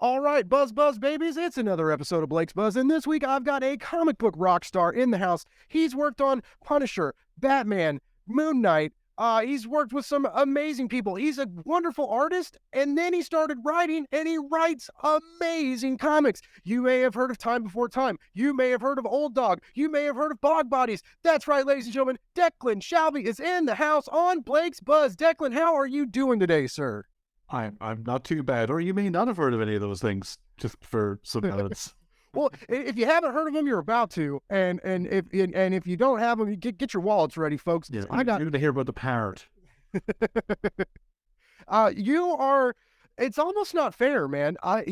All right, Buzz babies, it's another episode of Blake's Buzz, and this week I've got a comic book rock star in the house. He's worked on Punisher, Batman, Moon Knight. He's worked with some amazing people. He's a wonderful artist, and then he started writing, and he writes amazing comics. You may have heard of Time Before Time. You may have heard of Old Dog. You may have heard of Bog Bodies. That's right, ladies and gentlemen, Declan Shalvey is in the house on Blake's Buzz. Declan, how are you doing today, sir? I'm not too bad. Or you may not have heard of any of those things, just for some balance. Well, if you haven't heard of them, you're about to, and if you don't have them, you get your wallets ready, folks. Yeah, you're going to hear about the parrot. You are. It's almost not fair, man. I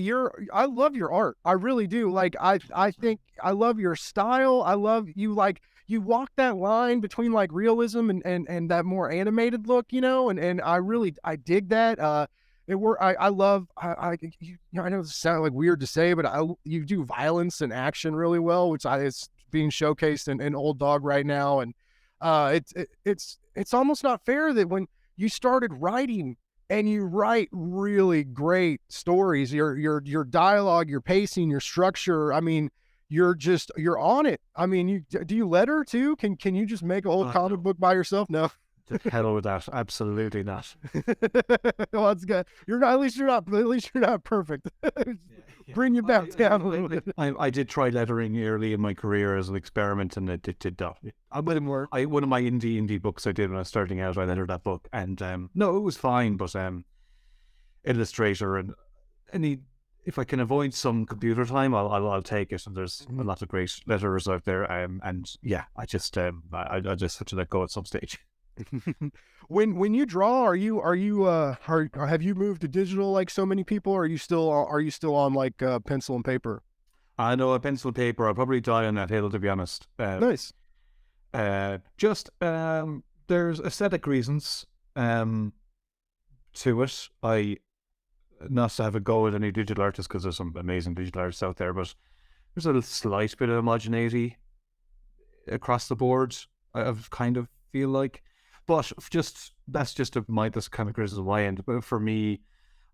love your art. I really do. Like I think I love your style. I love you. Like you walk that line between like realism and that more animated look, and I dig that. I love I know this sounds like weird to say, but you do violence and action really well, which is being showcased in Old Dog right now, and it's almost not fair that when you started writing and you write really great stories, your dialogue, your pacing, your structure. I mean, you're on it. I mean, do you letter too? Can you just make a whole comic book by yourself? No. To hell with that. Absolutely not. Well, that's good. You're not. At least you're not perfect. Bring you back down a little bit. I did try lettering early in my career as an experiment, and it did not. One of my indie books I did when I was starting out, I lettered that book, and no, it was fine. But Illustrator and if I can avoid some computer time, I'll take it. And there's a lot of great letterers out there. And yeah, I just had to let go at some stage. When you draw, have you moved to digital like so many people? Or are you still on like pencil and paper? I know a pencil and paper. I'll probably die on that hill, to be honest. Nice. There's aesthetic reasons to it. Not to have a go at any digital artists, because there's some amazing digital artists out there, but there's a slight bit of homogeneity across the board. I kind of feel like. But that's kind of criticism on my end. But for me,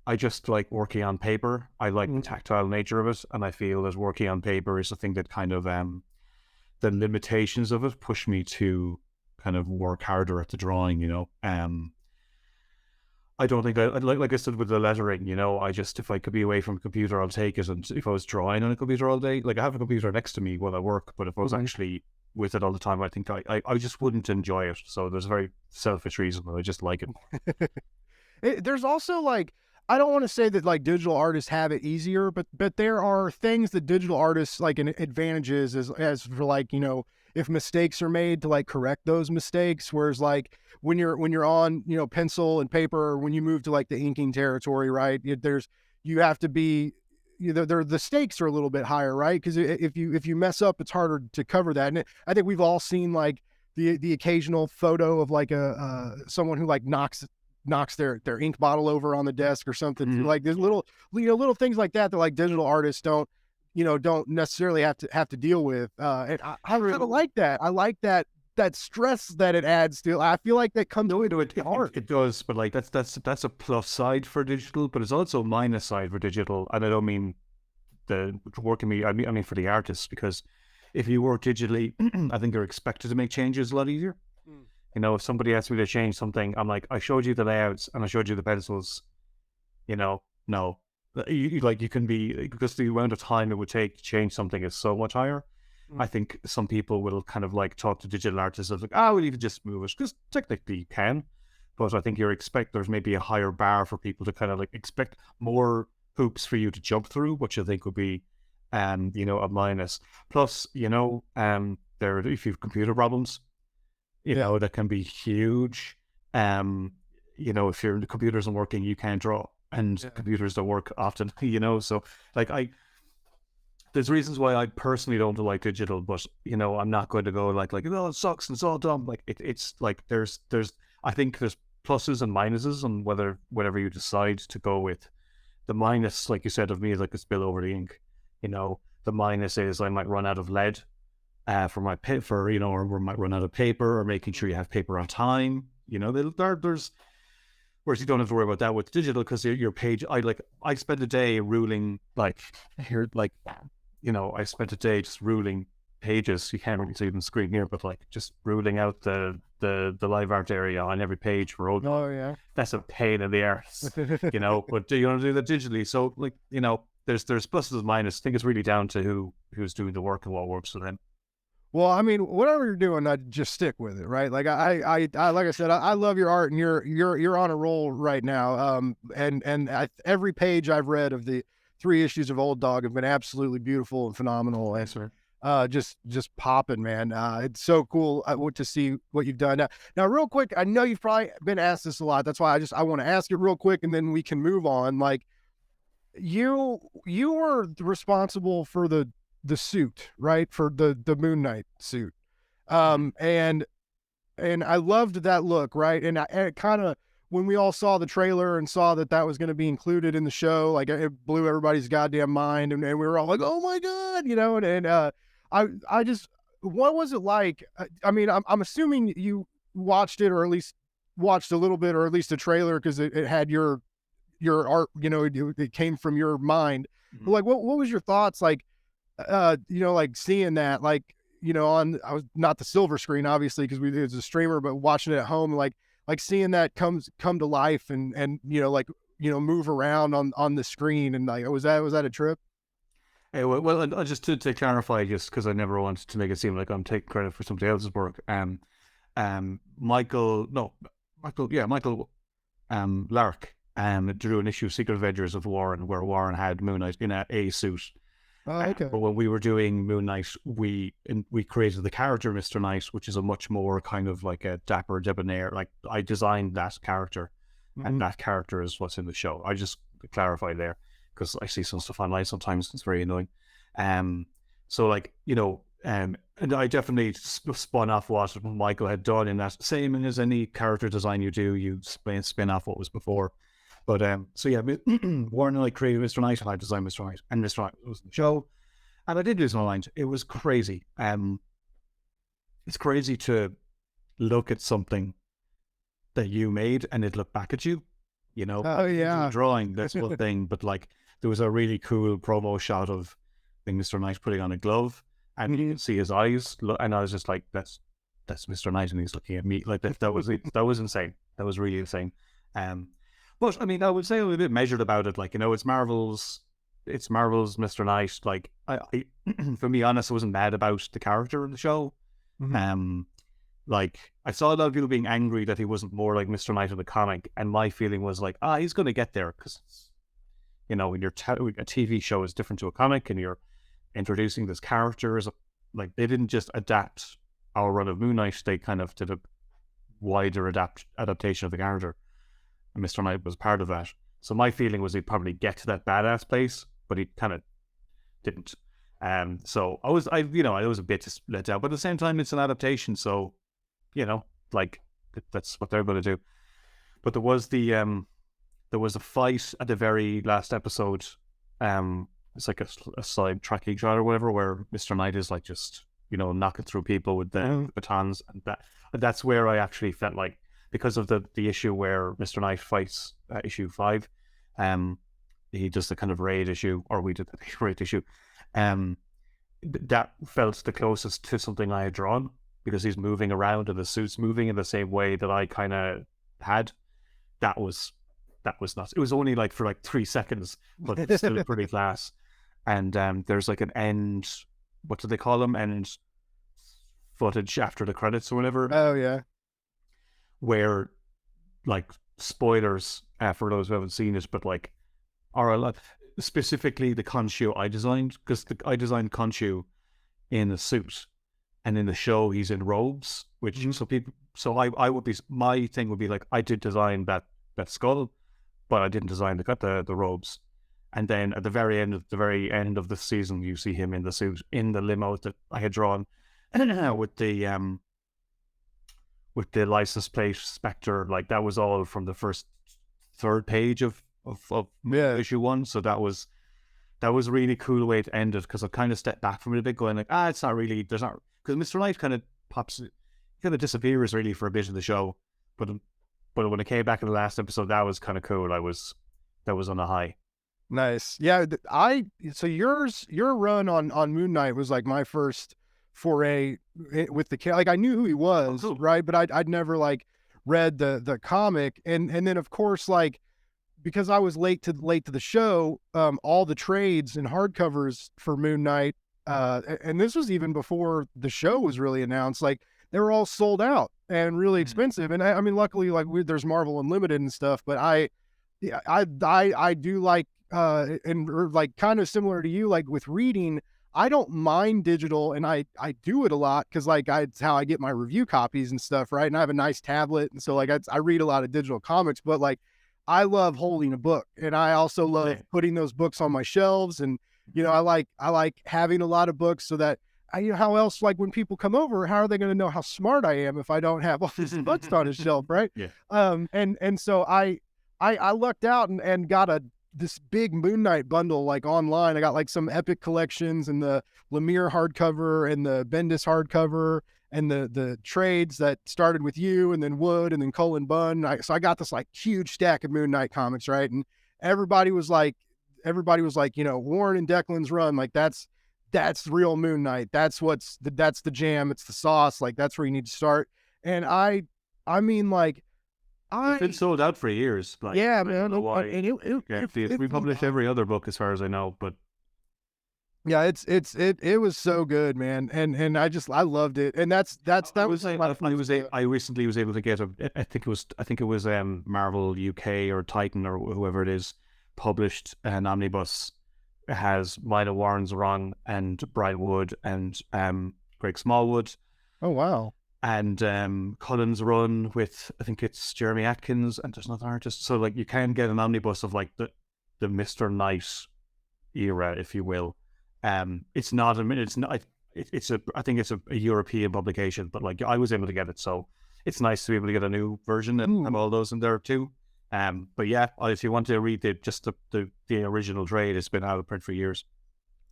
I just like working on paper. I like the tactile nature of it, and I feel that working on paper is the thing that kind of the limitations of it push me to kind of work harder at the drawing. I don't think like I said with the lettering. If I could be away from a computer, I'll take it. And if I was drawing on a computer all day, like I have a computer next to me while I work, but if I was actually with it all the time, I think I just wouldn't enjoy it. So there's a very selfish reason that I just like it. There's also like, I don't want to say that like digital artists have it easier, but there are things that digital artists like an advantages as for like, if mistakes are made to like correct those mistakes. Whereas like when you're on, pencil and paper, or when you move to like the inking territory, right? You have to be, the stakes are a little bit higher, right? Because if you mess up, it's harder to cover that. And I think we've all seen like the occasional photo of like someone who like knocks their ink bottle over on the desk or something. Mm-hmm. Like there's little things like that like digital artists don't necessarily have to deal with. And I really like that. I like that stress that it adds to. I feel like that comes into it art. It does, but like that's a plus side for digital, but it's also a minus side for digital. And I don't mean the work in me. I mean for the artists, because if you work digitally, I think you're expected to make changes a lot easier. If somebody asks me to change something, I'm like, I showed you the layouts and I showed you the pencils. No, you can be, because the amount of time it would take to change something is so much higher. I think some people will kind of like talk to digital artists of like, well, you can just move it, because technically you can. But I think there's maybe a higher bar for people to kind of like expect more hoops for you to jump through, which I think would be, a minus. Plus, if you have computer problems, that can be huge. If your computer isn't working, you can't draw, and computers don't work often. So like there's reasons why I personally don't like digital, but I'm not going to go like oh, it sucks and it's all dumb. Like it's like there's I think there's pluses and minuses on whatever you decide to go with. The minus, like you said, of me is like a spill over the ink. The minus is I might run out of lead or we might run out of paper, or making sure you have paper on time. There's Whereas you don't have to worry about that with digital because your page. I spent a day ruling here I spent a day just ruling pages. You can't really see them screen here, but like just ruling out the live art area on every page for old. Oh yeah. That's a pain in the arse, But you want to do that digitally, so there's pluses and minuses. I think it's really down to who's doing the work and what works for them. Well, I mean, whatever you're doing, I just stick with it, right? Like I like I said, I love your art, and you're on a roll right now. Every page I've read of the 3 issues of Old Dog have been absolutely beautiful and phenomenal, and just popping, man. It's so cool to see what you've done. Now, real quick, I know you've probably been asked this a lot. That's why I want to ask it real quick, and then we can move on. Like, you were responsible for the suit, right? For the Moon Knight suit. And I loved that look, right? And it kind of, when we all saw the trailer and saw that was going to be included in the show, like it blew everybody's goddamn mind. And we were all like, oh my God, I just, what was it like? I mean, I'm assuming you watched it, or at least watched a little bit, or at least a trailer, because it had your art, it came from your mind. Mhm. But like, what was your thoughts? Like, like seeing that, like, on, I was not the silver screen, obviously, because it was a streamer, but watching it at home, like seeing that come to life and move around on the screen, and like, was that a trip? Hey, well, just to clarify, just because I never wanted to make it seem like I'm taking credit for somebody else's work. Michael, Lark, drew an issue of Secret Avengers of Warren, where Warren had Moon Knight in a suit. Oh, okay. But when we were doing Moon Knight, we created the character Mr. Knight, which is a much more kind of like a dapper, debonair. Like, I designed that character, and that character is what's in the show. I just clarify there, because I see some stuff online sometimes. It's very annoying. So like, and I definitely spun off what Michael had done in that. Same as any character design you do, you spin off what was before. But so yeah, Warren and I created Mr. Knight, and I designed Mr. Knight, and Mr. Knight was in the show, and I did do some lines. It was crazy. It's crazy to look at something that you made and it looked back at you. Oh yeah. Drawing, that's one thing, but like, there was a really cool promo shot of Mr. Knight putting on a glove, and you can see his eyes, and I was just like, that's Mr. Knight, and he's looking at me like that. That was insane. That was really insane. But I mean, I would say I'm a bit measured about it. Like, it's Marvel's Mr. Knight. Like, I for me, honest, I wasn't mad about the character in the show. Like, I saw a lot of people being angry that he wasn't more like Mr. Knight in the comic, and my feeling was like, he's going to get there, because when a TV show is different to a comic, and you're introducing this character as like, they didn't just adapt our run of Moon Knight; they kind of did a wider adaptation of the character. And Mr. Knight was part of that. So my feeling was he'd probably get to that badass place, but he kind of didn't. So I was a bit let down, but at the same time, it's an adaptation. So, like, that's what they're going to do. But there was a fight at the very last episode. It's like a side tracking shot or whatever, where Mr. Knight is like just, knocking through people with the batons, and that's where I actually felt like, because of the issue where Mr. Knight fights, issue 5, he does the kind of raid issue, or we did the raid issue. That felt the closest to something I had drawn, because he's moving around and the suit's moving in the same way that I kind of had. That was nuts. It was only like for like 3 seconds, but it's still pretty class. And there's like an end, what do they call them? End footage after the credits or whatever. Oh yeah. Where, like, spoilers for those who haven't seen it, but like, are a lot, specifically the Khonshu I designed, because I designed Khonshu in a suit, and in the show he's in robes, which I would be, my thing would be like, I did design that skull, but I didn't design the robes. And then at the very end of the season, you see him in the suit in the limo that I had drawn with the license plate Spectre. Like, that was all from the third page of issue 1. So that was a really cool way to end it, because I kind of stepped back from it a bit, going like, it's not really, there's not, because Mr. Knight kind of disappears really for a bit of the show, but But when it came back in the last episode, that was kind of cool. That was on a high. Nice. Yeah, so your run on Moon Knight was like my first foray with the like I knew who he was, cool. right? But I'd never like read the comic, and then of course like because I was late to the show, all the trades and hardcovers for Moon Knight, and this was even before the show was really announced. Like they were all sold out and really expensive. And I mean, luckily, like there's Marvel Unlimited and stuff. But I do like and like kind of similar to you, like with reading. I don't mind digital, and I do it a lot because like it's how I get my review copies and stuff, right? And I have a nice tablet, and so like I read a lot of digital comics, but like I love holding a book, and I also love putting those books on my shelves. And I like having a lot of books so that how else, like when people come over, how are they going to know how smart I am if I don't have all these books on a shelf, right? Yeah. And so I lucked out and got this big Moon Knight bundle like online. I got like some Epic collections and the Lemire hardcover and the Bendis hardcover and the trades that started with you and then Wood and then Cullen Bunn. So I got this like huge stack of Moon Knight comics, right? And everybody was like, Warren and Declan's run, like that's real Moon Knight. That's the jam. It's the sauce. Like that's where you need to start. And I mean, like, it's been sold out for years. Like, yeah, man. We publish every other book as far as I know, but yeah, it was so good, man. And I loved it. And I recently was able to get I think it was Marvel UK or Titan or whoever it is published an omnibus. It has Mida Warren's run and Brian Wood and Greg Smallwood. Oh wow. And Cullen's run with, I think it's Jeremy Atkins, and there's another artist. So like you can get an omnibus of like the Mr. Knight era, if you will. I think it's a European publication, but like I was able to get it, so it's nice to be able to get a new version and have all those in there too. But yeah, if you want to read the original trade, it's been out of print for years.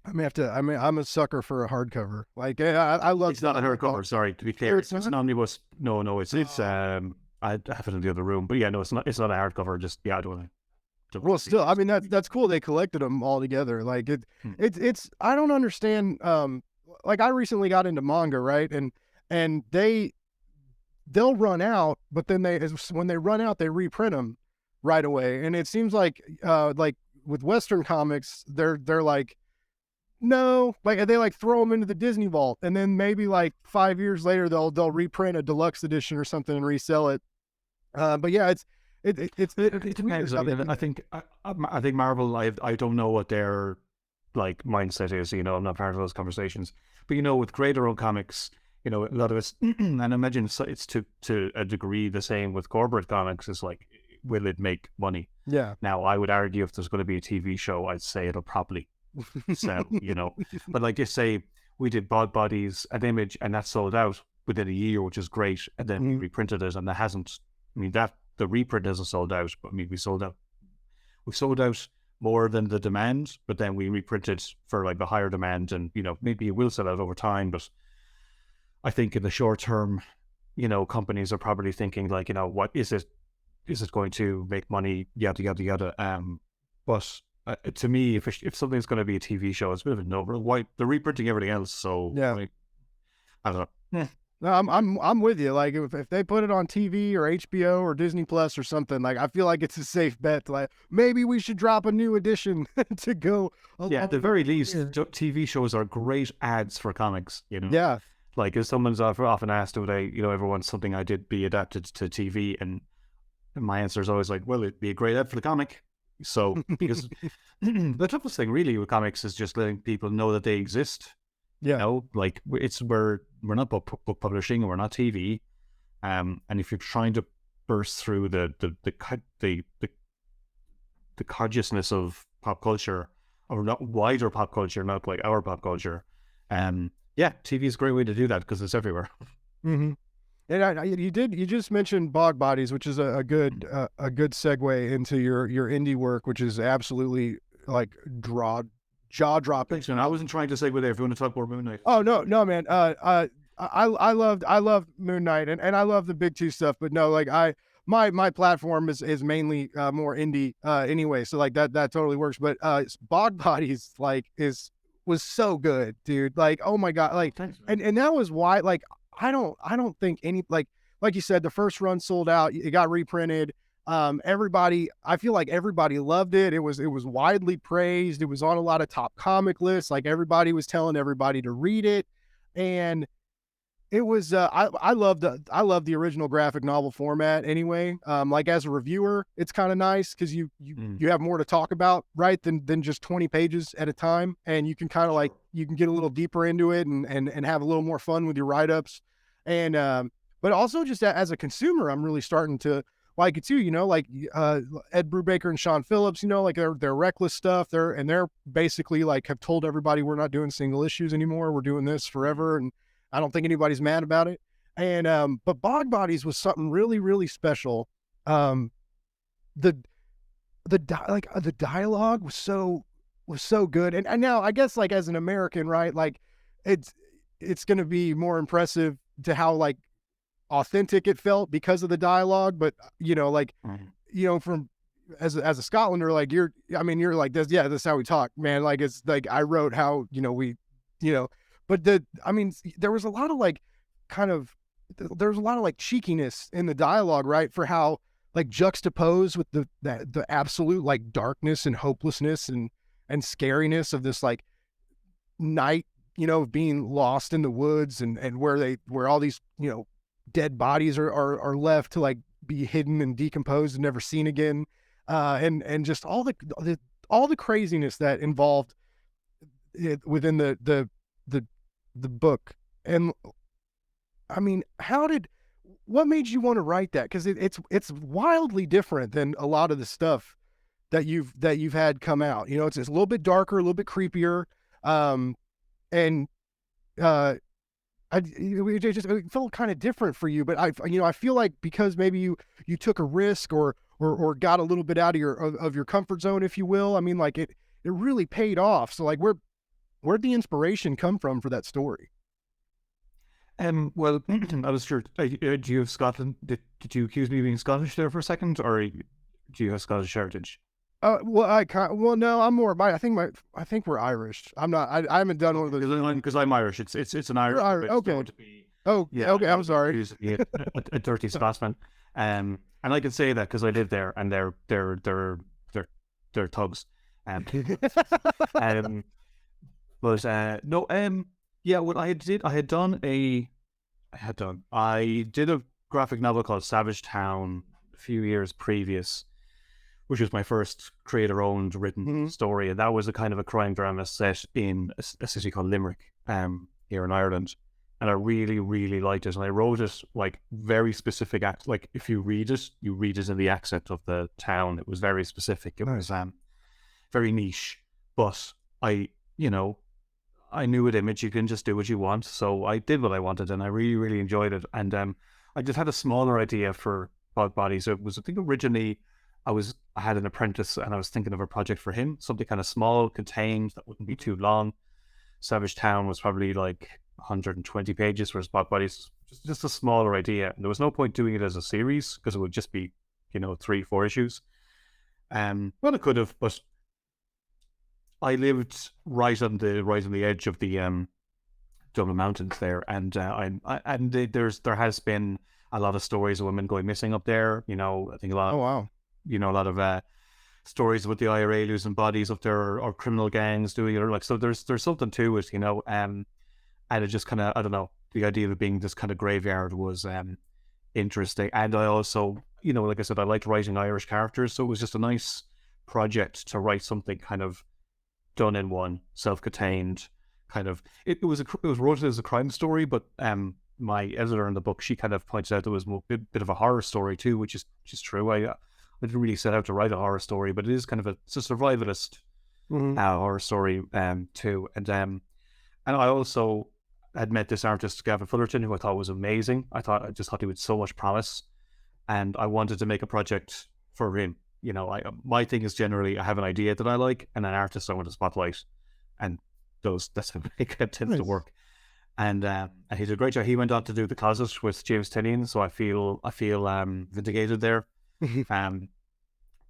I'm a sucker for a hardcover. Like I love. It's not a hardcover. Sorry, to be clear, it's an omnibus. No, it's I have it in the other room, but yeah, no, it's not a hardcover. Just yeah, I don't. Well, still, I mean that's cool. They collected them all together. Like it's I don't understand. Like I recently got into manga, right? And they'll run out, but then when they run out, they reprint them right away. And it seems like with Western comics, they're like. No, like they like throw them into the Disney vault, and then maybe like 5 years later they'll reprint a deluxe edition or something and resell it. But yeah, it depends. I think Marvel. I don't know what their like mindset is. I'm not part of those conversations. But with creator-owned comics, a lot of it's and I imagine it's to a degree the same with corporate comics. Is like, will it make money? Yeah. Now I would argue if there's going to be a TV show, I'd say it'll probably. So but like you say, we did Bod Bodies, an Image, and that sold out within a year, which is great. And then we reprinted it, and that hasn't. I mean, that the reprint hasn't sold out, but I mean, we sold out more than the demand, but then we reprinted for like the higher demand, and maybe it will sell out over time. But I think in the short term, companies are probably thinking like, what is it? Is it going to make money? Yada yada yada. But to me, if something's going to be a TV show, it's a bit of a no. Why they're reprinting everything else? So yeah, like, I don't know. No, I'm with you. Like if they put it on TV or HBO or Disney Plus or something, like I feel like it's a safe bet. Like maybe we should drop a new edition to go. Yeah, at the very least, TV shows are great ads for comics. Yeah. Like if someone's often asked, would I, ever want something I did be adapted to TV, and my answer is always like, well, it'd be a great ad for the comic. So, because the toughest thing really with comics is just letting people know that they exist. Yeah. Like we're not book publishing, we're not TV. And if you're trying to burst through the consciousness of pop culture, or not wider pop culture, not like our pop culture, TV is a great way to do that because it's everywhere. Mm-hmm. And you just mentioned Bog Bodies, which is a good segue into your indie work, which is absolutely like jaw dropping. Thanks, man. I wasn't trying to segue there. If you want to talk more Moon Knight. Oh no, man. I love Moon Knight and I love the big two stuff, but no, like my platform is mainly more indie anyway, so like that totally works. But Bog Bodies like is was so good, dude. Like, oh my god, like, Thanks, man. and that was why, like, I don't think any, like you said, the first run sold out. It got reprinted. Everybody, I feel like everybody loved it. It was widely praised. It was on a lot of top comic lists. Like everybody was telling everybody to read it, and it was I love the original graphic novel format anyway. Like as a reviewer, it's kind of nice because you have more to talk about, right? Than just 20 pages at a time, and you can kind of like Sure. you can get a little deeper into it and have a little more fun with your write ups, and but also just as a consumer, I'm really starting to like it too. Like Ed Brubaker and Sean Phillips. Like their reckless stuff. They're basically like have told everybody we're not doing single issues anymore. We're doing this forever, and I don't think anybody's mad about it. And but Bog Bodies was something really, really special. Um, the the dialogue was so good. And now I guess like as an American, right? Like it's it's gonna be more impressive to how like authentic it felt because of the dialogue. But like Mhm. from as a Scotlander, like you're like this, yeah, this is how we talk, man. Like it's like I wrote how we, you know, but there was a lot of like kind of there's a lot of like cheekiness in the dialogue, right? For how like juxtaposed with the absolute like darkness and hopelessness and scariness of this like night, of being lost in the woods and where all these dead bodies are left to like be hidden and decomposed and never seen again, and just all the craziness that involved within the the book. And I mean, what made you want to write that? Because it's wildly different than a lot of the stuff that you've had come out. It's a little bit darker, a little bit creepier, um, and uh, it felt kind of different for you. But I feel like because maybe you took a risk or got a little bit out of your comfort zone, if you will. I mean, like it really paid off. So like, where'd the inspiration come from for that story? Well, I was sure. Do you have Scotland? Did you accuse me of being Scottish there for a second, or do you have Scottish heritage? Well, no, I'm more. I think we're Irish. I'm not. I haven't done one of Okay, those. because I'm Irish. It's an You're Irish Irish. bit. So Okay. to be, Oh, yeah, okay. I I'm was sorry. accused of being a dirty Scotsman. And I can say that because I live there, and they're thugs. Um, um, but no, yeah. What I did a graphic novel called Savage Town a few years previous, which was my first creator-owned written Mhm. story, and that was a kind of a crime drama set in a city called Limerick, here in Ireland. And I really, really liked it, and I wrote it like very specific. Like if you read it in the accent of the town. It was very specific. It was Nice. very niche, but I, you know, I knew with Image you can just do what you want, so I did what I wanted, and I really, really enjoyed it. And I just had a smaller idea for Bug Bodies. It was, I think, originally I had an apprentice, and I was thinking of a project for him, something kind of small, contained, that wouldn't be too long. Savage Town was probably like 120 pages, whereas Bug Bodies just a smaller idea. And there was no point doing it as a series because it would just be, 3, 4 issues. Well, it could have, but I lived right on the edge of the Dublin Mountains there, and there has been a lot of stories of women going missing up there. I think Oh wow. a lot of stories with the IRA losing bodies up there, or criminal gangs doing it, or like, so. There's something to it, and it just kind of, I don't know, the idea of it being this kind of graveyard was interesting. And I also, like I said, I liked writing Irish characters, so it was just a nice project to write something kind of done in one, self-contained, kind of. It was wrote as a crime story, but my editor in the book, she kind of pointed out there was a bit of a horror story too, which is true. I didn't really set out to write a horror story, but it is kind of it's a survivalist Hmm. horror story too. And I also had met this artist, Gavin Fullerton, who I thought was amazing. I just thought he had so much promise, and I wanted to make a project for him. My thing is generally I have an idea that I like and an artist I want to spotlight, and that's how it tends to Nice. work. and he did a great job. He went on to do The Closet with James Tinian, so I feel vindicated there. Um,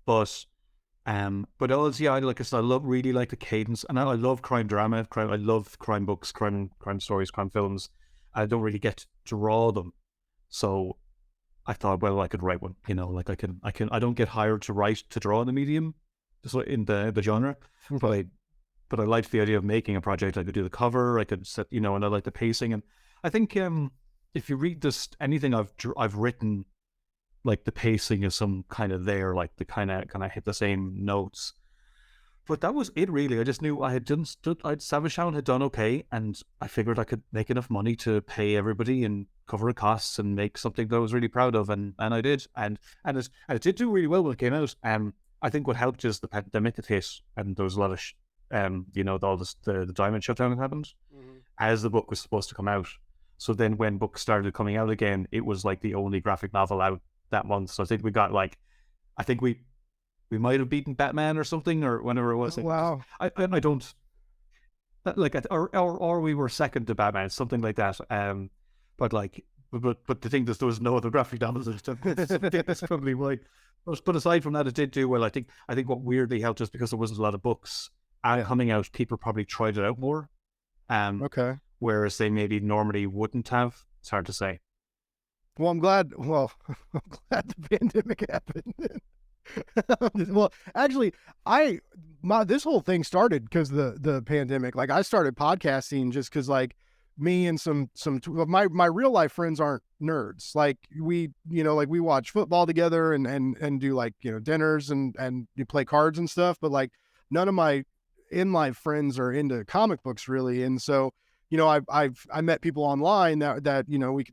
but also, yeah, I said, I love really like the cadence, and I love crime drama. I love crime books, crime stories, crime films. I don't really get to draw them, so I thought, well, I could write one. Like I don't get hired to draw in the medium, just like in the genre, but I liked the idea of making a project. I could do the cover, I could set, and I like the pacing, and I think if you read this anything I've written, like the pacing is some kind of there, like the kind of hit the same notes. But that was it, really. I just knew I had done. Savage Town had done okay, and I figured I could make enough money to pay everybody and cover costs and make something that I was really proud of, and I did, and it did do really well when it came out. I think what helped is the pandemic had hit, and there was a lot of all this, the diamond shutdown that happened as the book was supposed to come out. So then when books started coming out again, it was like the only graphic novel out that month. So I think we got I think we might have beaten Batman or something, or whenever it was. Wow. I don't like, or we were second to Batman, something like that. But the thing is, there was no other graphic novels. That's probably why. But aside from that, it did do well. I think what weirdly helped is because there wasn't a lot of books coming out, people probably tried it out more. Okay. Whereas they maybe normally wouldn't have. It's hard to say. Well, I'm glad. Well, I'm glad the pandemic happened. Well, actually, this whole thing started because the pandemic. Like, I started podcasting just because, like, me and some my real life friends aren't nerds. Like, we we watch football together and do, like, dinners and you play cards and stuff. But, like, none of my in life friends are into comic books really, and so. I met people online that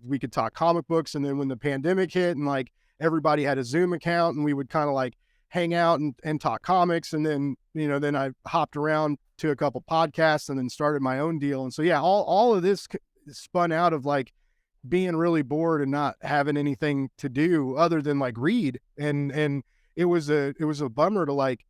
we could talk comic books, and then when the pandemic hit and, like, everybody had a Zoom account, and we would kind of, like, hang out and talk comics, and then then I hopped around to a couple podcasts and then started my own deal. And so, yeah, all of this spun out of, like, being really bored and not having anything to do other than, like, read, and it was a bummer to, like,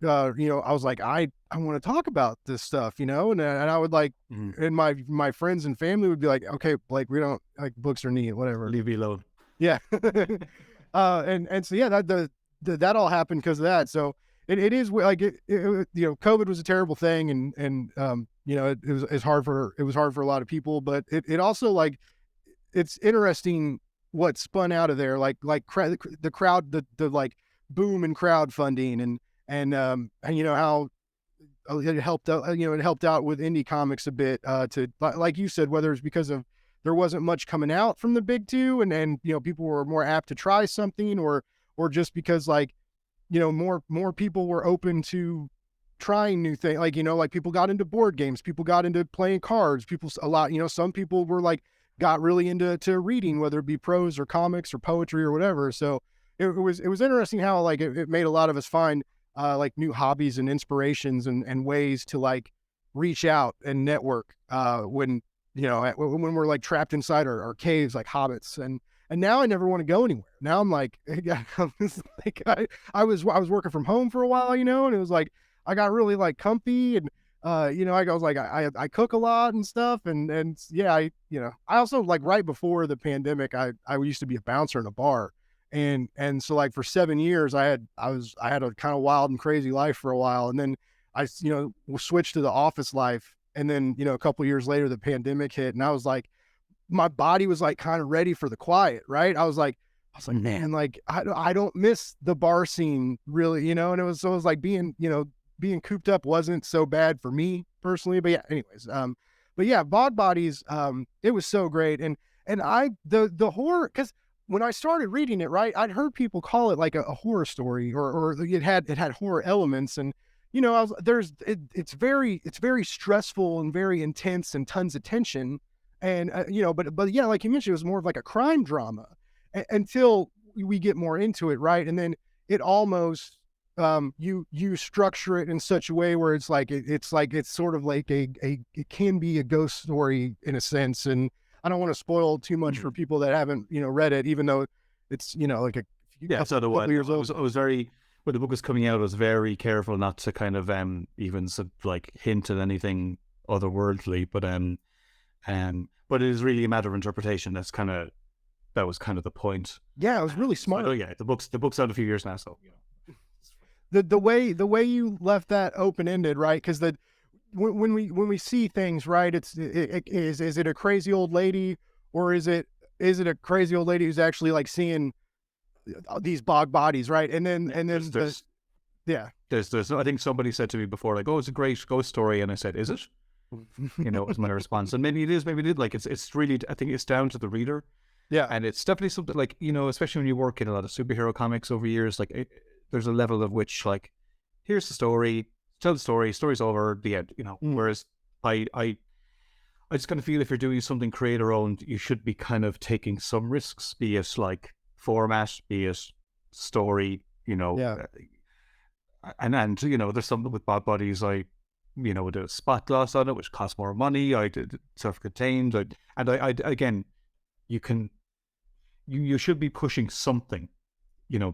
I was like, I want to talk about this stuff, and I would, like, and my friends and family would be like, okay, Blake, we don't, like, books are neat, whatever. Leave me alone. Yeah. And so, yeah, that all happened because of that. So it is like, COVID was a terrible thing. And it was hard for a lot of people, but it also, like, it's interesting what spun out of there, like the crowd, the like boom in crowdfunding and how it helped out, it helped out with indie comics a bit, to, like you said, whether it's because of there wasn't much coming out from the big two, and people were more apt to try something, or just because, like, more people were open to trying new things, like, like, people got into board games, people got into playing cards, some people were, like, got really into reading, whether it be prose or comics or poetry or whatever. So it was interesting how, like, it made a lot of us find like, new hobbies and inspirations and ways to, like, reach out and network when when we're, like, trapped inside our caves like hobbits. And now I never want to go anywhere. Now I'm like, I was working from home for a while, and it was like I got really, like, comfy, and I was like, I cook a lot and stuff, and yeah, I also, like, right before the pandemic, I used to be a bouncer in a bar. And so, like, for 7 years, I had a kind of wild and crazy life for a while. And then I, switched to the office life. And then, a couple of years later, the pandemic hit, and I was like, my body was, like, kind of ready for the quiet. Right. I was like, man, like, I don't miss the bar scene really, and it was like being cooped up wasn't so bad for me personally. But yeah, anyways, but yeah, Bog Bodies, it was so great. And the horror, cause when I started reading it, right, I'd heard people call it, like, a horror story, or it had horror elements. And, it's very stressful and very intense and tons of tension. And, but yeah, like you mentioned, it was more of, like, a crime drama until we get more into it. Right. And then it almost, you structure it in such a way where it's like, it's sort of like it can be a ghost story in a sense. And I don't want to spoil too much for people that haven't, read it, even though it's, like a couple years old. I was very, when the book was coming out, I was very careful not to kind of even like hint at anything otherworldly. But But it is really a matter of interpretation. That was kind of the point. Yeah, it was really So, smart. yeah, the book's out a few years now, so The way you left that open ended, right? Because the when we see things, right, is it a crazy old lady, or is it a crazy old lady who's actually like seeing these bog bodies, right? And then yeah. there's I think somebody said to me before, like, oh, it's a great ghost story, and I said, is it? Was my response. And maybe it is, maybe it did. Like, it's really, I think it's down to the reader. Yeah. And it's definitely something like, especially when you work in a lot of superhero comics over years, like there's a level of which, like, here's the story, tell the story, story's over, the end, Whereas I just kind of feel if you're doing something creator owned, you should be kind of taking some risks, be it like format, be it story, Yeah. there's something with Bad Bodies, we did a spot gloss on it, which cost more money. I did self-contained, again, you should be pushing something,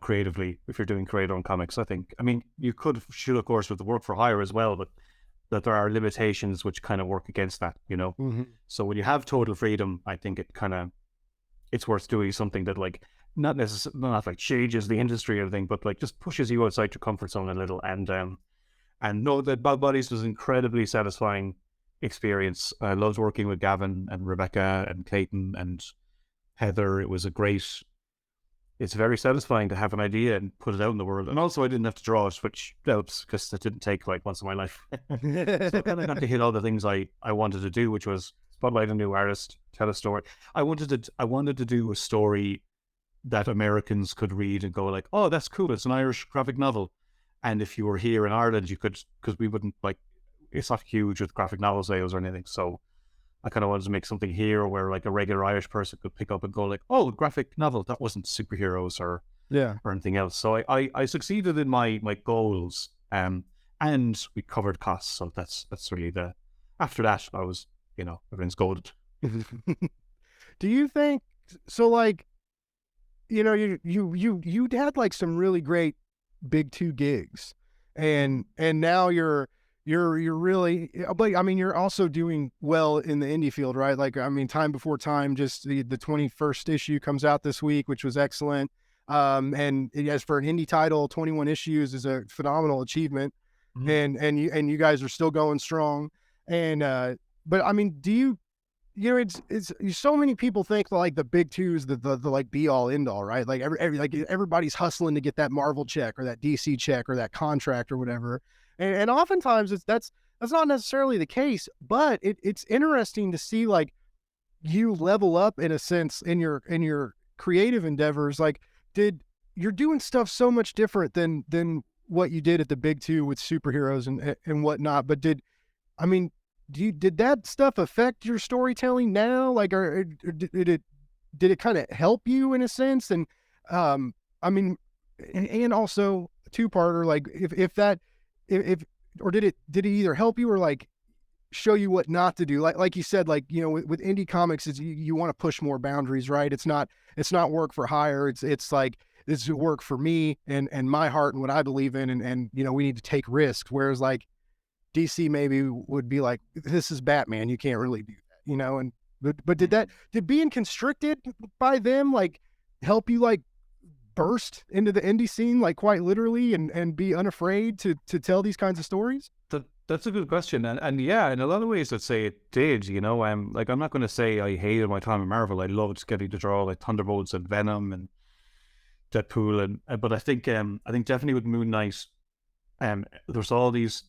creatively if you're doing creator-owned comics. I think. I mean, you should of course with the work for hire as well, but that there are limitations which kind of work against that. Hmm. So when you have total freedom, I think it's worth doing something that, like, not necessarily, not like changes the industry or anything, but like just pushes you outside your comfort zone a little. And know that Bad Bodies was an incredibly satisfying experience. I loved working with Gavin and Rebecca and Clayton and Heather. It's very satisfying to have an idea and put it out in the world. And also I didn't have to draw it, which helps because it didn't take like months of my life. So I kind of got to hit all the things I wanted to do, which was spotlight a new artist, tell a story. I wanted to do a story that Americans could read and go like, oh, that's cool. It's an Irish graphic novel. And if you were here in Ireland, you could, because we wouldn't, like, it's not huge with graphic novel sales or anything. So I kind of wanted to make something here where like a regular Irish person could pick up and go like, oh, graphic novel, that wasn't superheroes or Yeah. anything else. So I succeeded in my goals, and we covered costs. So that's really after that I was, everyone's golded. Do you think so? Like, you had like some really great big two gigs, and now you're really, but I mean, you're also doing well in the indie field, right? Like, I mean, Time Before Time, just the 21st issue comes out this week, which was excellent. And as for an indie title, 21 issues is a phenomenal achievement. Mhm. And you guys are still going strong. And but I mean, do you, it's so many people think like the big two is the like be all end all, right? Like everybody's hustling to get that Marvel check or that DC check or that contract or whatever. And oftentimes that's not necessarily the case, but it's interesting to see like you level up in a sense in your creative endeavors. Like, you're doing stuff so much different than what you did at the big two with superheroes and whatnot. But I mean, did that stuff affect your storytelling now? Like, or did it kind of help you in a sense? And I mean, and also two-parter, like if or did it either help you or like show you what not to do? Like you said, like, with indie comics, is you want to push more boundaries, right? It's not work for hire. It's like, this is work for me and my heart and what I believe in, and we need to take risks. Whereas like DC maybe would be like, this is Batman, you can't really do that, and but did being constricted by them like help you like burst into the indie scene like quite literally and be unafraid to tell these kinds of stories? That's a good question, and yeah, in a lot of ways, I'd say it did. Like, I'm not going to say I hated my time in Marvel. I loved getting to draw like Thunderbolts and Venom and Deadpool, but I think definitely with Moon Knight, there's all these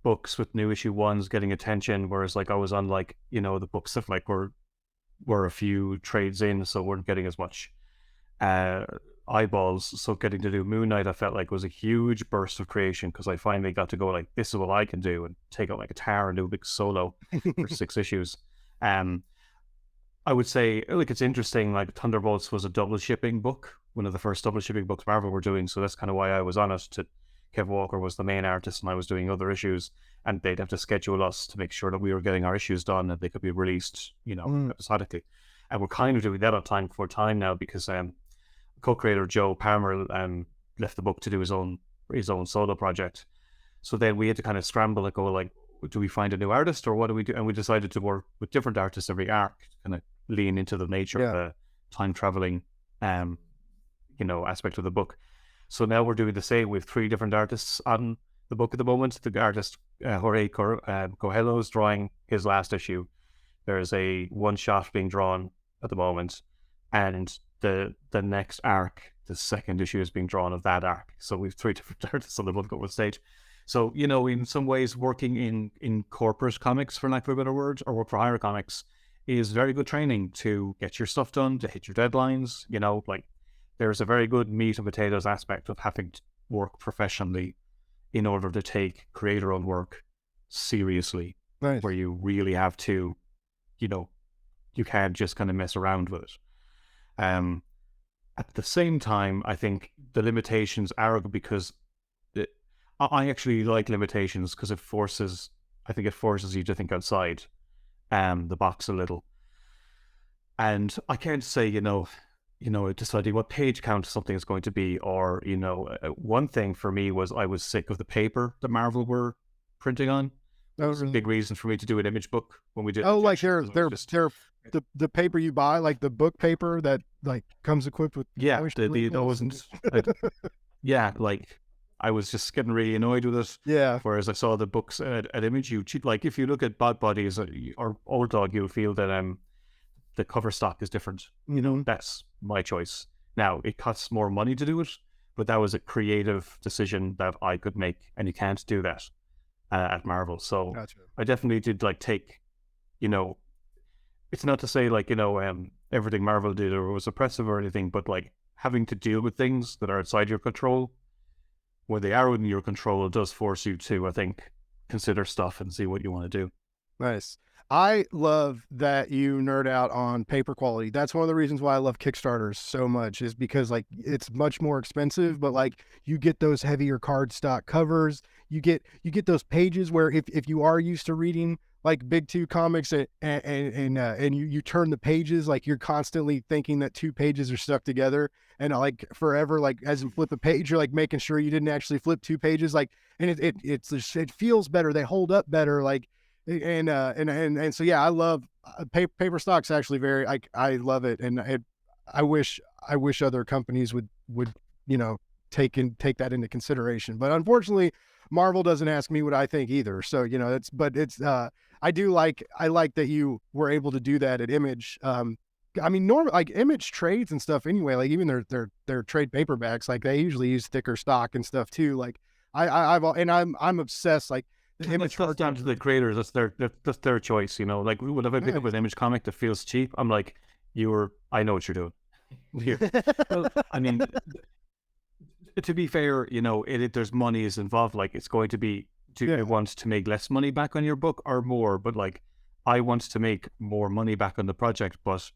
books with new issue ones getting attention, whereas like I was on like the books that like were a few trades in, so weren't getting as much uh eyeballs. So getting to do Moon Knight, I felt like was a huge burst of creation because I finally got to go like, this is what I can do, and take out my guitar and do a big solo for 6 issues. Um, I would say, like, it's interesting, like Thunderbolts was a double shipping book, one of the first double shipping books Marvel were doing, so that's kind of why I was on it. Kev Walker was the main artist and I was doing other issues, and they'd have to schedule us to make sure that we were getting our issues done and they could be released, episodically. And we're kind of doing that on Time Before Time now because co-creator Joe Palmer left the book to do his own solo project. So then we had to kind of scramble and go like, do we find a new artist or what do we do? And we decided to work with different artists every arc, kind of lean into the nature of Yeah. the time traveling, aspect of the book. So now we're doing the same. We have three different artists on the book at the moment. The artist Jorge Coelho is drawing his last issue. There's a one shot being drawn at the moment, and the next arc, the second issue, is being drawn of that arc. So we've three different artists on the book at one stage. So in some ways, working in corporate comics, for lack of a better word, or work for hire comics, is very good training to get your stuff done, to hit your deadlines. There's a very good meat and potatoes aspect of having to work professionally in order to take creator-owned work seriously, Nice. where you really have to, you can't just kind of mess around with it. At the same time, I think the limitations are because I actually like limitations because I think it forces you to think outside the box a little. And I can't say, deciding what page count something is going to be, or, one thing for me was I was sick of the paper that Marvel were printing on. Oh, It's a big reason for me to do an image book when we did. Oh, like they're just, the paper you buy, like the book paper that like comes equipped with. yeah, really that cool. wasn't, yeah, like I was just getting really annoyed with it. Yeah. Whereas I saw the books at Image, like if you look at Bad Bodies or Old Dog, you'll feel that the cover stock is different. That's my choice. Now it costs more money to do it, but that was a creative decision that I could make, and you can't do that at Marvel. So Gotcha. I definitely did take, it's not to say everything Marvel did or was oppressive or anything, but like having to deal with things that are outside your control, when they are in your control, it does force you to, I think, consider stuff and see what you want to do. Nice. I love that you nerd out on paper quality. That's one of the reasons why I love Kickstarters so much, is because like it's much more expensive, but like you get those heavier cardstock covers. You get those pages where if you are used to reading like big two comics and you turn the pages, like you're constantly thinking that two pages are stuck together, and like forever, like as you flip a page, you're like making sure you didn't actually flip two pages, like, and it feels better. They hold up better, like. And so yeah, I love paper stocks. Actually, I love it, and I wish other companies would take that into consideration. But unfortunately, Marvel doesn't ask me what I think either. So I like that you were able to do that at Image. I mean, like Image trades and stuff anyway. Like even their trade paperbacks, like they usually use thicker stock and stuff too. Like I'm obsessed. Like. It's not down to the creators. That's their choice. Like whenever I pick up an Image comic that feels cheap, I'm like, I know what you're doing. Well, I mean, to be fair, there's money is involved. Like it's going to be, do you want to make less money back on your book or more? But like, I want to make more money back on the project, but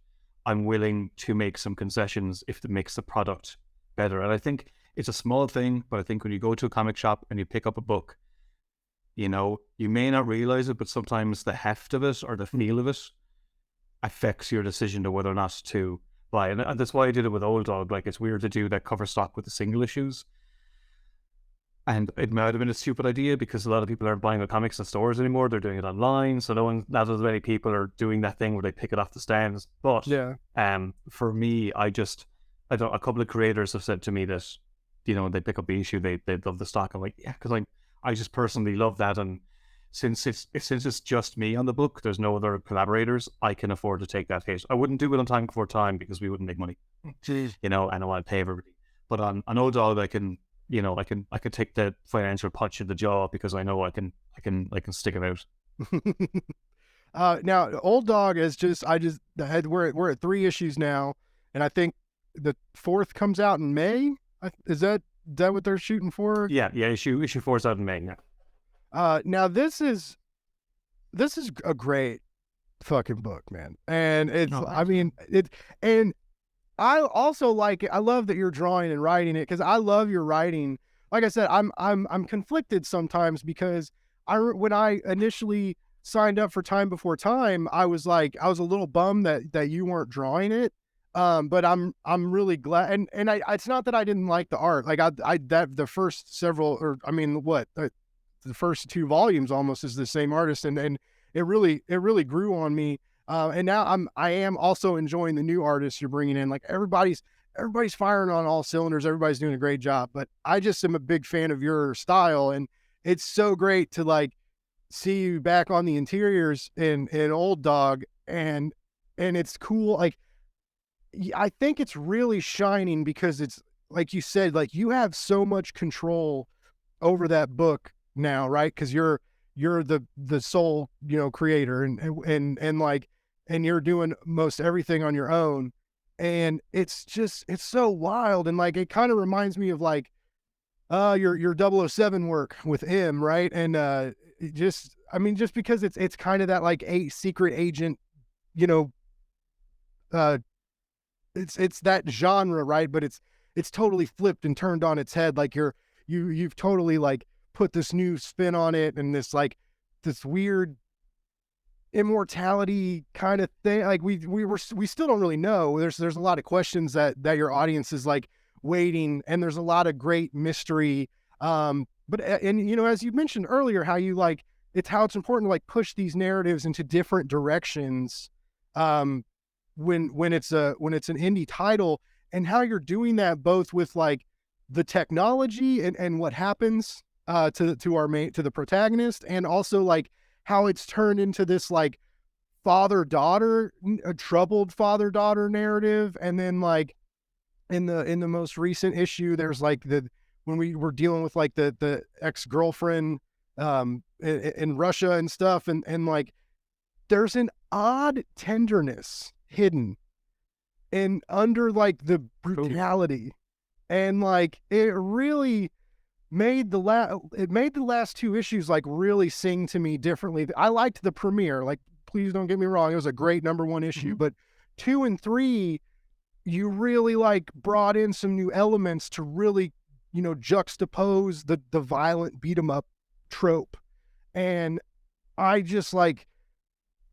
I'm willing to make some concessions if it makes the product better. And I think it's a small thing, but I think when you go to a comic shop and you pick up a book, you may not realize it, but sometimes the heft of it or the feel of it affects your decision to whether or not to buy. And that's why I did it with Old Dog. Like, it's weird to do that cover stock with the single issues. And it might have been a stupid idea because a lot of people aren't buying the comics in stores anymore. They're doing it online. So not as many people are doing that thing where they pick it off the stands. But for me, a couple of creators have said to me that, they pick up the issue, they love the stock. I'm like, yeah, because I just personally love that, and since it's just me on the book, there's no other collaborators, I can afford to take that hit. I wouldn't do it on Time Before Time because we wouldn't make money. Jeez. And I want to pay everybody. But on Old Dog, I can take the financial punch in the jaw because I know I can stick it out. Now Old Dog is we're at 3 issues now, and I think the 4th comes out in May. Is that what they're shooting for? Yeah. Issue 4 is out in May. Yeah. Now this is a great fucking book, man, and and I also like it. I love that you're drawing and writing it because I love your writing. Like I said, I'm conflicted sometimes because when I initially signed up for Time Before Time, I was a little bummed that you weren't drawing it. But I'm really glad, and it's not that I didn't like the art. Like the first several, or I mean, the first two volumes almost is the same artist, and it really grew on me. And now I am also enjoying the new artists you're bringing in. Like everybody's firing on all cylinders. Everybody's doing a great job, but I just am a big fan of your style, and it's so great to like see you back on the interiors in Old Dog, and it's cool. Like I think it's really shining because it's like you said, like you have so much control over that book now, right? Because you're the sole creator, and like and you're doing most everything on your own, and it's so wild, and like it kind of reminds me of like your 007 work with M, right? And it just I mean just because it's kind of that like a secret agent, you know, uh it's that genre, right? But it's totally flipped and turned on its head. Like you've totally like put this new spin on it, and this weird immortality kind of thing. Like we still don't really know. There's a lot of questions that your audience is like waiting, and there's a lot of great mystery. But and as you mentioned earlier, how you like it's important to like push these narratives into different directions. When it's an indie title, and how you're doing that both with like the technology and what happens to the protagonist, and also like how it's turned into this like father-daughter, a troubled father-daughter narrative. And then like in the most recent issue, there's like when we were dealing with like the ex-girlfriend in Russia and stuff, and like there's an odd tenderness hidden and under like the brutality, and like it really made the last two issues like really sing to me differently. I liked the premiere, like please don't get me wrong, it was a great number one issue, but 2 and 3 you really like brought in some new elements to really juxtapose the violent beat 'em up trope. And I just like,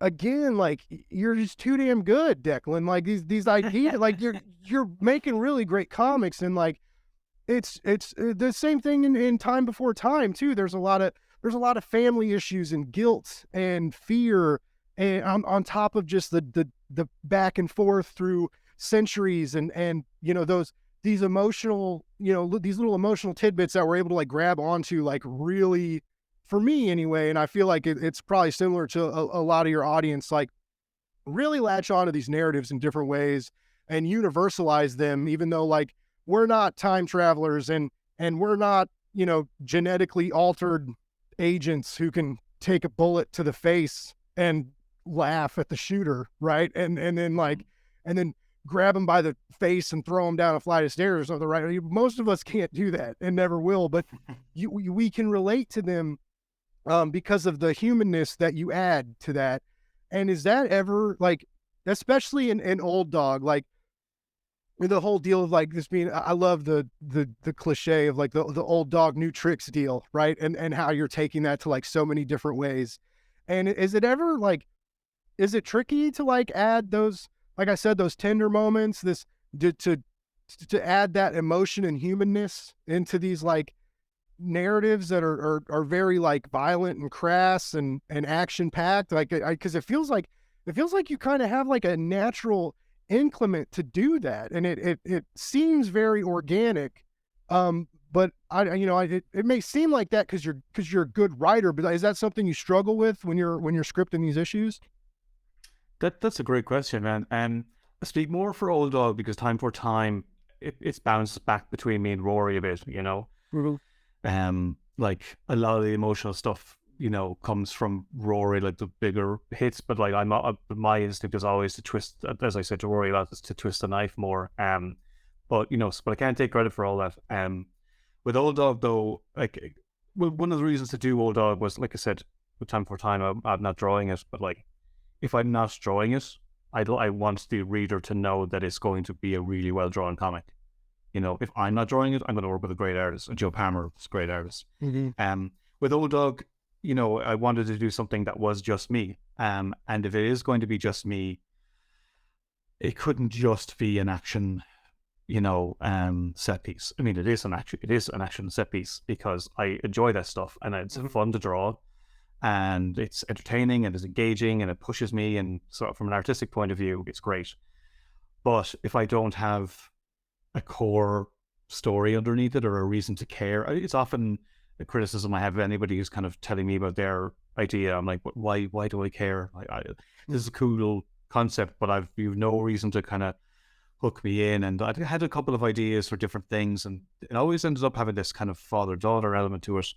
again, like you're just too damn good, Declan. Like these ideas, like you're making really great comics, and like it's the same thing in Time Before Time too. There's a lot of family issues and guilt and fear, and on top of just the back and forth through centuries, and these emotional, these little emotional tidbits that we're able to like grab onto, like really, for me anyway, and I feel like it's probably similar to a lot of your audience, like really latch onto these narratives in different ways and universalize them, even though like we're not time travelers, and we're not, genetically altered agents who can take a bullet to the face and laugh at the shooter, right? And then grab him by the face and throw him down a flight of stairs or something, right? Most of us can't do that and never will, but we can relate to them because of the humanness that you add to that. And is that ever like, especially in Old Dog, like the whole deal of like this being, I love the cliche of like the Old Dog New Tricks deal, right? And how you're taking that to like so many different ways. And is it ever like, is it tricky to like add those, like I said, those tender moments, this to add that emotion and humanness into these like narratives that are very like violent and crass and action packed, like because it feels like you kind of have like a natural inclement to do that, and it seems very organic. But it may seem like that because you're a good writer, but is that something you struggle with when you're scripting these issues? That's a great question, man. And I speak more for Old Dog because Time for Time, it's bounced back between me and Rory a bit, Mm-hmm. Like a lot of the emotional stuff, comes from Rory, like the bigger hits. But like my instinct is always to twist, as I said to Rory a lot, is to twist the knife more. But I can't take credit for all that. With Old Dog though, like one of the reasons to do Old Dog was, like I said, with Time for Time, I'm not drawing it, but like if I'm not drawing it, I want the reader to know that it's going to be a really well drawn comic. If I'm not drawing it, I'm going to work with a great artist. And Joe Palmer is a great artist. Mm-hmm. With Old Dog, I wanted to do something that was just me. And if it is going to be just me, it couldn't just be an action set piece. I mean, it is an action set piece because I enjoy that stuff and it's fun to draw and it's entertaining and it's engaging and it pushes me. And so from an artistic point of view, it's great. But if I don't have a core story underneath it or a reason to care, it's often a criticism I have of anybody who's kind of telling me about their idea. I'm like, why do I care? This is a cool concept, but you've no reason to kind of hook me in. And I had a couple of ideas for different things, and it always ended up having this kind of father-daughter element to it.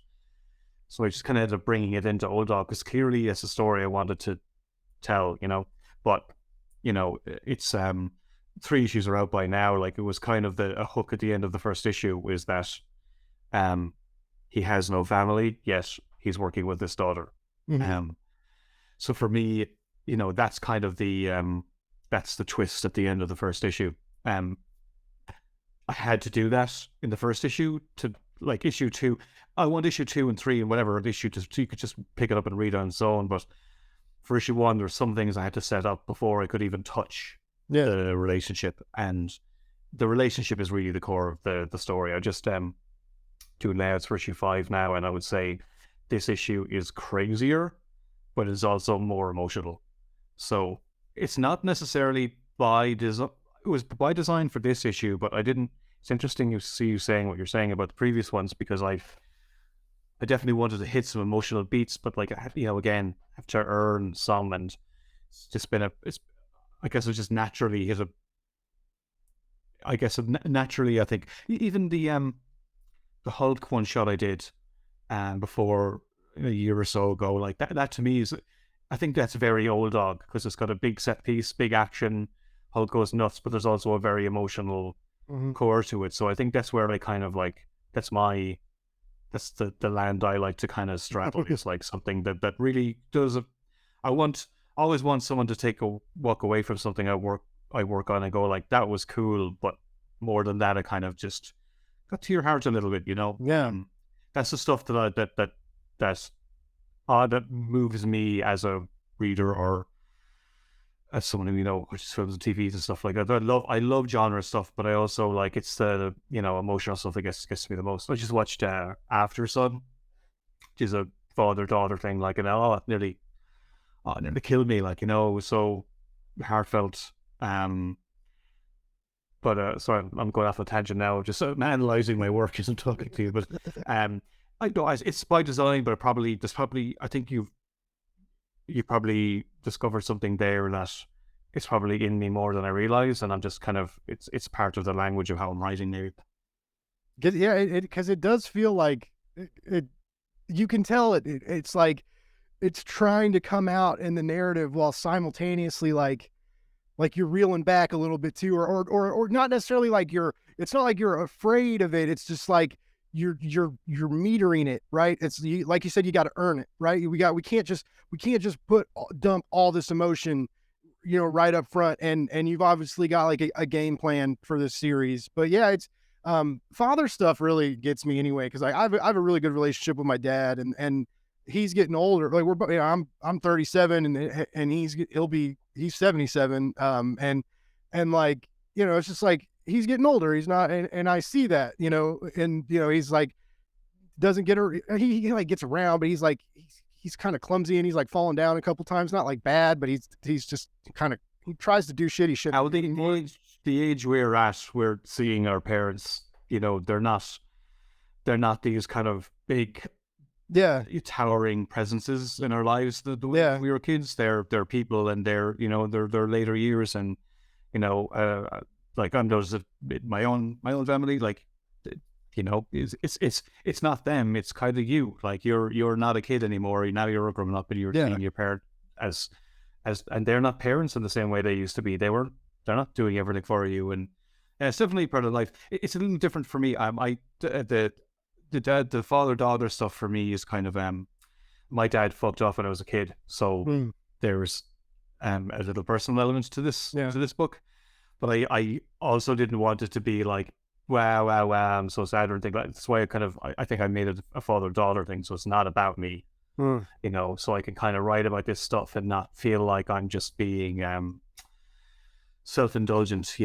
So I just kind of ended up bringing it into Old Dog because clearly it's a story I wanted to tell, But it's 3 issues are out by now. Like it was kind of a hook at the end of the first issue is that he has no family, yet he's working with this daughter. So for me, that's kind of that's the twist at the end of the first issue. I had to do that in the first issue to like issue 2. I want issue 2 and 3 and whatever issue to, so you could just pick it up and read on its own. But for issue 1, there's some things I had to set up before I could even touch the relationship, and the relationship is really the core of the story. I just doing layouts for issue 5 now, and I would say this issue is crazier, but it's also more emotional. So it's not necessarily by design. It was by design for this issue, but I didn't. It's interesting to see you saying what you're saying about the previous ones because I definitely wanted to hit some emotional beats, but like again, have to earn some, and it's just been I guess it just naturally hit a. I guess naturally, I think even the Hulk one shot I did, before a year or so ago, like that to me is, I think that's very Old Dog because it's got a big set piece, big action. Hulk goes nuts, but there's also a very emotional core to it. So I think that's where I kind of like that's the land I like to kind of straddle. It's like something that really does. I always want someone to walk away from something I work on and go like that was cool, but more than that, I kind of just got to your heart a little bit, Yeah. That's the stuff that moves me as a reader or as someone who watches films and TVs and stuff like that. I love genre stuff, but I also like it's the emotional stuff that gets to me the most. I just watched After Sun, which is a father-daughter thing, like, it nearly killed me, like, it was so heartfelt. But sorry, I'm going off a tangent now, just analyzing my work as I'm talking to you. But I know it's by design, but I think you probably discovered something there that it's probably in me more than I realize, and I'm just kind of it's part of the language of how I'm writing maybe. Yeah, because it does feel like it you can tell it's like it's trying to come out in the narrative while simultaneously like you're reeling back a little bit too, or not necessarily like it's not like you're afraid of it. It's just like you're metering it, right? It's like you said, you got to earn it, right? We can't just dump all this emotion, right up front. And you've obviously got like a game plan for this series, but yeah, it's father stuff really gets me anyway. Cause I have a really good relationship with my dad, and he's getting older. Like I'm 37 and he's 77. And like, it's just like, he's getting older. He's not, and I see that, and he's like, doesn't get her. He like gets around, but he's kind of clumsy and he's like falling down a couple times. Not like bad, but he's just kind of, he tries to do shit he shouldn't. How the age we're at, we're seeing our parents, they're not these kind of big, towering presences in our lives. The way we were kids, they're people, and they're their later years, and like I'm those of my own family, like it's not them, it's kind of you. Like you're not a kid anymore. Now you're growing up, and you're seeing your parent as and they're not parents in the same way they used to be. They're not doing everything for you, and it's definitely part of life. It's a little different for me. The father-daughter stuff for me is kind of my dad fucked off when I was a kid, so there's a little personal element to this book, but I also didn't want it to be like wow I'm so sad or anything. That's why I think I made it a father-daughter thing, so it's not about me, so I can kind of write about this stuff and not feel like I'm just being self-indulgent,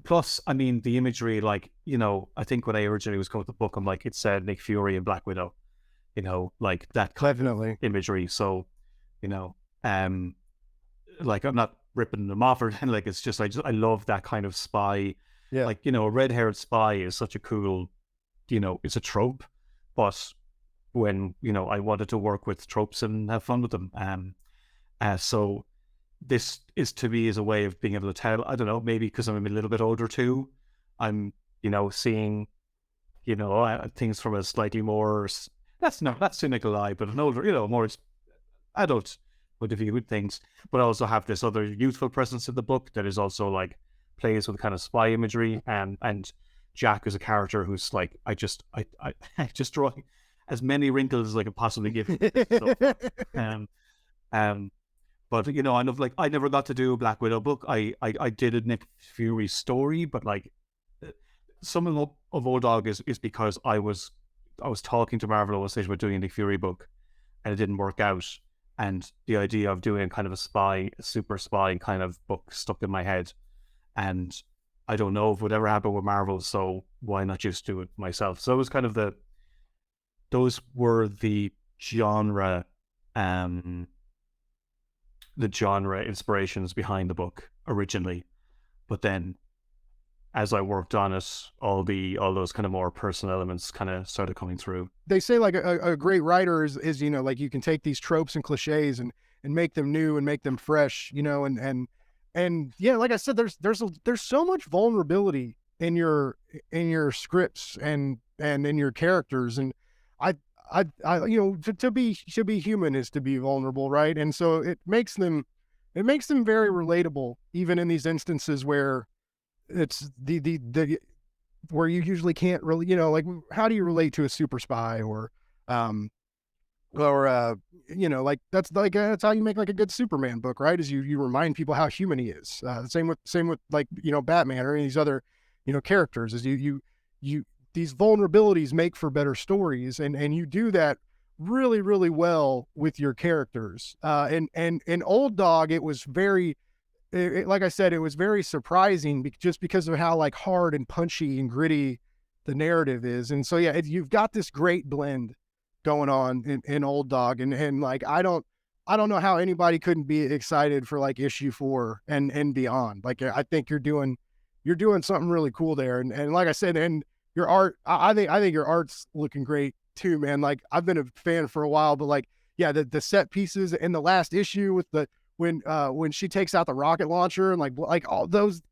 Plus, I mean, the imagery, like, I think when I originally was coming with the book, I'm like, it said Nick Fury and Black Widow, like that kind of Definitely. imagery. So, you know, um, like I'm not ripping them off or anything. Like it's just I love that kind of spy. Yeah. Like, a red-haired spy is such a cool, it's a trope. But when, I wanted to work with tropes and have fun with them. So this is to me is a way of being able to tell. I don't know, maybe because I'm a little bit older too. I'm, seeing, things from a slightly more, that's cynical eye, but an older, more adult point of view with things. But I also have this other youthful presence in the book that is also like plays with kind of spy imagery, and Jack is a character who's like I just draw as many wrinkles as I could possibly give him. So, um, um, but I know, like I never got to do a Black Widow book. I did a Nick Fury story, but like some of Old Dog is because I was talking to Marvel at one stage about doing a Nick Fury book, and it didn't work out. And the idea of doing kind of a super spy kind of book stuck in my head. And I don't know if it would ever happen with Marvel, so why not just do it myself? So it was kind of those were um, the genre inspirations behind the book originally. But then as I worked on it, all those kind of more personal elements kind of started coming through. They say like a great writer is like you can take these tropes and cliches and make them new and make them fresh, and yeah, like I said, there's so much vulnerability in your scripts and in your characters, and I to be human is to be vulnerable, right? And so it makes them very relatable, even in these instances where it's the where you usually can't really, like how do you relate to a super spy um, or like that's how you make like a good Superman book, right? Is you remind people how human he is. Same with like Batman or any of these other characters. Is you these vulnerabilities make for better stories, and you do that really really well with your characters. And in Old Dog, it was very like I said, it was very surprising just because of how like hard and punchy and gritty the narrative is. And so, yeah, you've got this great blend going on in Old Dog. And like, I don't know how anybody couldn't be excited for like issue 4 and beyond. Like, I think you're doing something really cool there. And like I said, and your art, I think your art's looking great too, man. Like I've been a fan for a while, but like, yeah, the set pieces in the last issue with when she takes out the rocket launcher and like all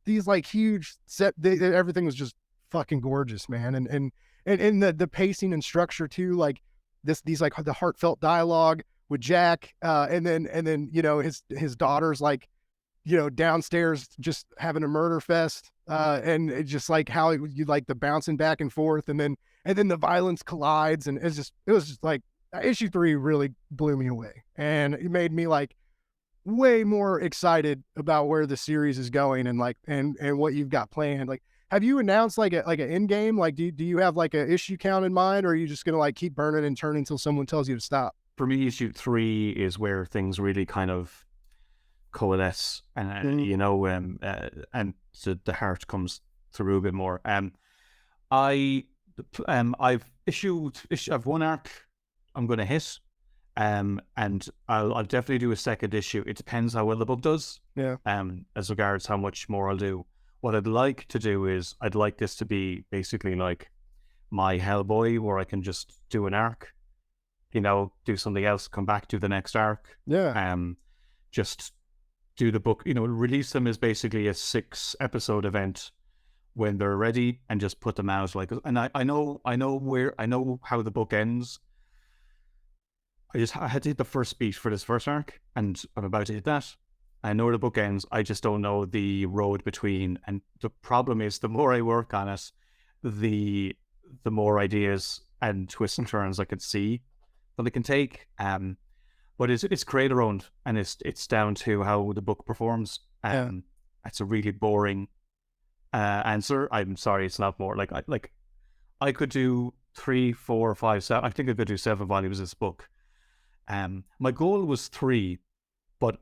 these like huge everything was just fucking gorgeous, man. And the pacing and structure too, like these like the heartfelt dialogue with Jack, and then his daughter's like downstairs just having a murder fest, and it's just like how you like the bouncing back and forth, and then the violence collides, and it was just like issue 3 really blew me away, and it made me like way more excited about where the series is going and like and what you've got planned. Like, have you announced like an end game? Like, do you have like a issue count in mind, or are you just gonna like keep burning and turning until someone tells you to stop? For me, issue 3 is where things really kind of coalesce, and Mhm. and the heart comes through a bit more. I I've one arc I'm going to hit, and I'll definitely do a second issue. It depends how well the book does, Yeah. as regards how much more I'll do. What I'd like to do is I'd like this to be basically like my Hellboy, where I can just do an arc, do something else, come back to the next arc, Yeah. just do the book, release them as basically a 6 episode event when they're ready, and just put them out. Like, and I know how the book ends. I had to hit the first beat for this first arc, and I'm about to hit that. I know where the book ends. I just don't know the road between. And the problem is, the more I work on it, the the more ideas and twists and turns I can see that I can take. But it's creator owned, and it's down to how the book performs. Yeah. It's a really boring answer. I'm sorry, it's not more. I could do 3, 4, 5, 7. I think I could do 7 volumes of this book. My goal was 3, but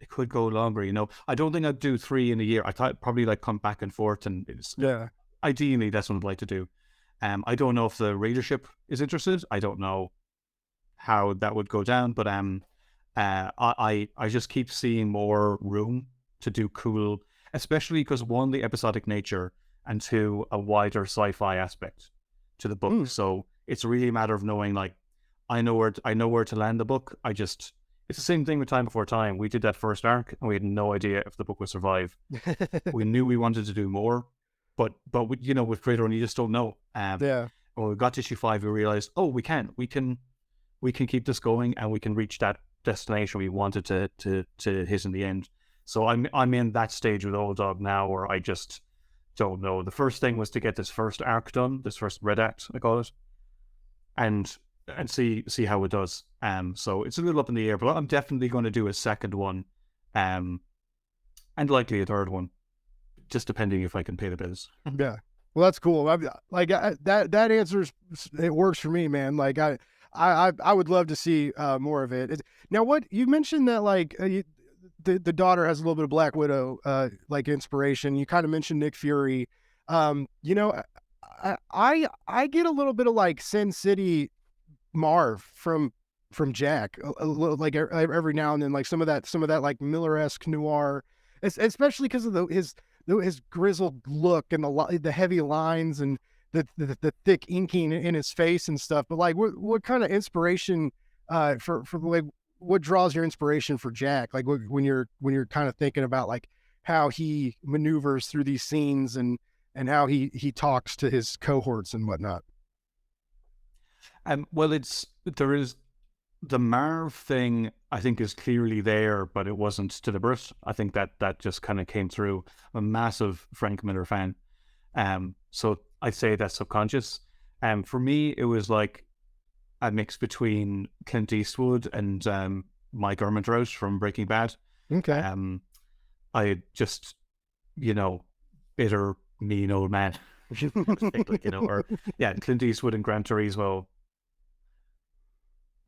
it could go longer. I don't think I'd do 3 in a year. I thought probably like come back and forth, and Yeah. ideally that's what I'd like to do. I don't know if the readership is interested. I don't know how that would go down, but I just keep seeing more room to do cool, especially because one, the episodic nature, and two, a wider sci-fi aspect to the book. Mm. So it's really a matter of knowing, like, I know where to land the book. It's the same thing with Time Before Time. We did that first arc, and we had no idea if the book would survive. We knew we wanted to do more, but with Creator, and you just don't know. Yeah. When we got to issue 5, we realized, oh, we can keep this going, and we can reach that destination we wanted to hit in the end. So I'm in that stage with Old Dog now, where I just don't know. The first thing was to get this first arc done, this first red act, I call it, and see how it does. So it's a little up in the air, but I'm definitely going to do a second one, and likely a third one, just depending if I can pay the bills. Yeah. Well, that's cool. That answers, it works for me, man. Like I would love to see more of it. Now, what you mentioned that like the daughter has a little bit of Black Widow like inspiration. You kind of mentioned Nick Fury. You know, I get a little bit of like Sin City Marv from Jack, a little, like every now and then, like some of that like Miller-esque noir, especially because of his grizzled look and the heavy lines and the thick inking in his face and stuff. But like, what kind of inspiration for like, what draws your inspiration for Jack? Like when you're kind of thinking about like how he maneuvers through these scenes and how he talks to his cohorts and whatnot. Well, there is the Marv thing. I think is clearly there, but it wasn't deliberate. I think that just kind of came through. I'm a massive Frank Miller fan, so I'd say that's subconscious. For me, it was like a mix between Clint Eastwood and Mike Ehrmantraut from Breaking Bad. Okay. I just, bitter, mean old man, or yeah, Clint Eastwood and Gran Turismo.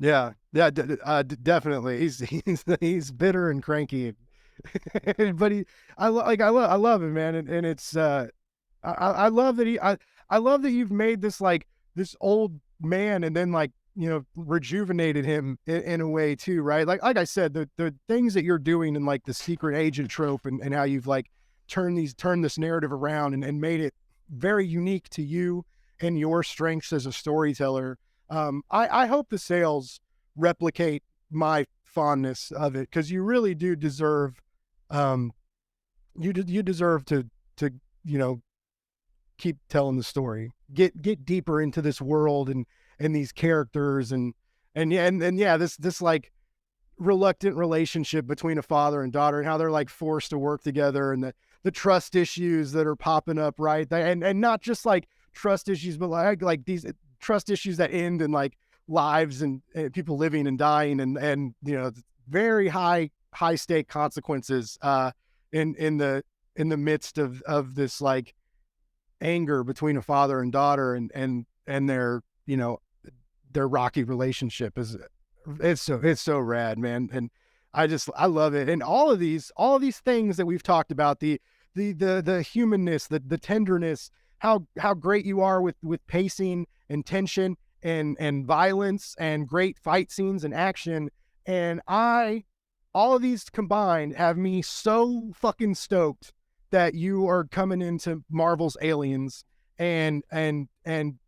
Yeah, definitely. He's bitter and cranky, but I love him, man, and it's I love that I love that you've made this like this old man and then like rejuvenated him in a way too, right? Like I said, the things that you're doing in like the secret agent trope and how you've like turned this narrative around and made it very unique to you and your strengths as a storyteller. I hope the sales replicate my fondness of it, because you really do deserve, you deserve to you know keep telling the story, get deeper into this world and these characters and yeah, this like reluctant relationship between a father and daughter and how they're like forced to work together and the trust issues that are popping up, right? And not just like trust issues, but like these trust issues that end in like lives and people living and dying and very high stake consequences in the midst of this like anger between a father and daughter and their their rocky relationship. It's so rad, man. And I love it. And all of these things that we've talked about, the humanness, the tenderness, how great you are with pacing and tension and violence and great fight scenes and action. And all of these combined have me so fucking stoked that you are coming into Marvel's Aliens and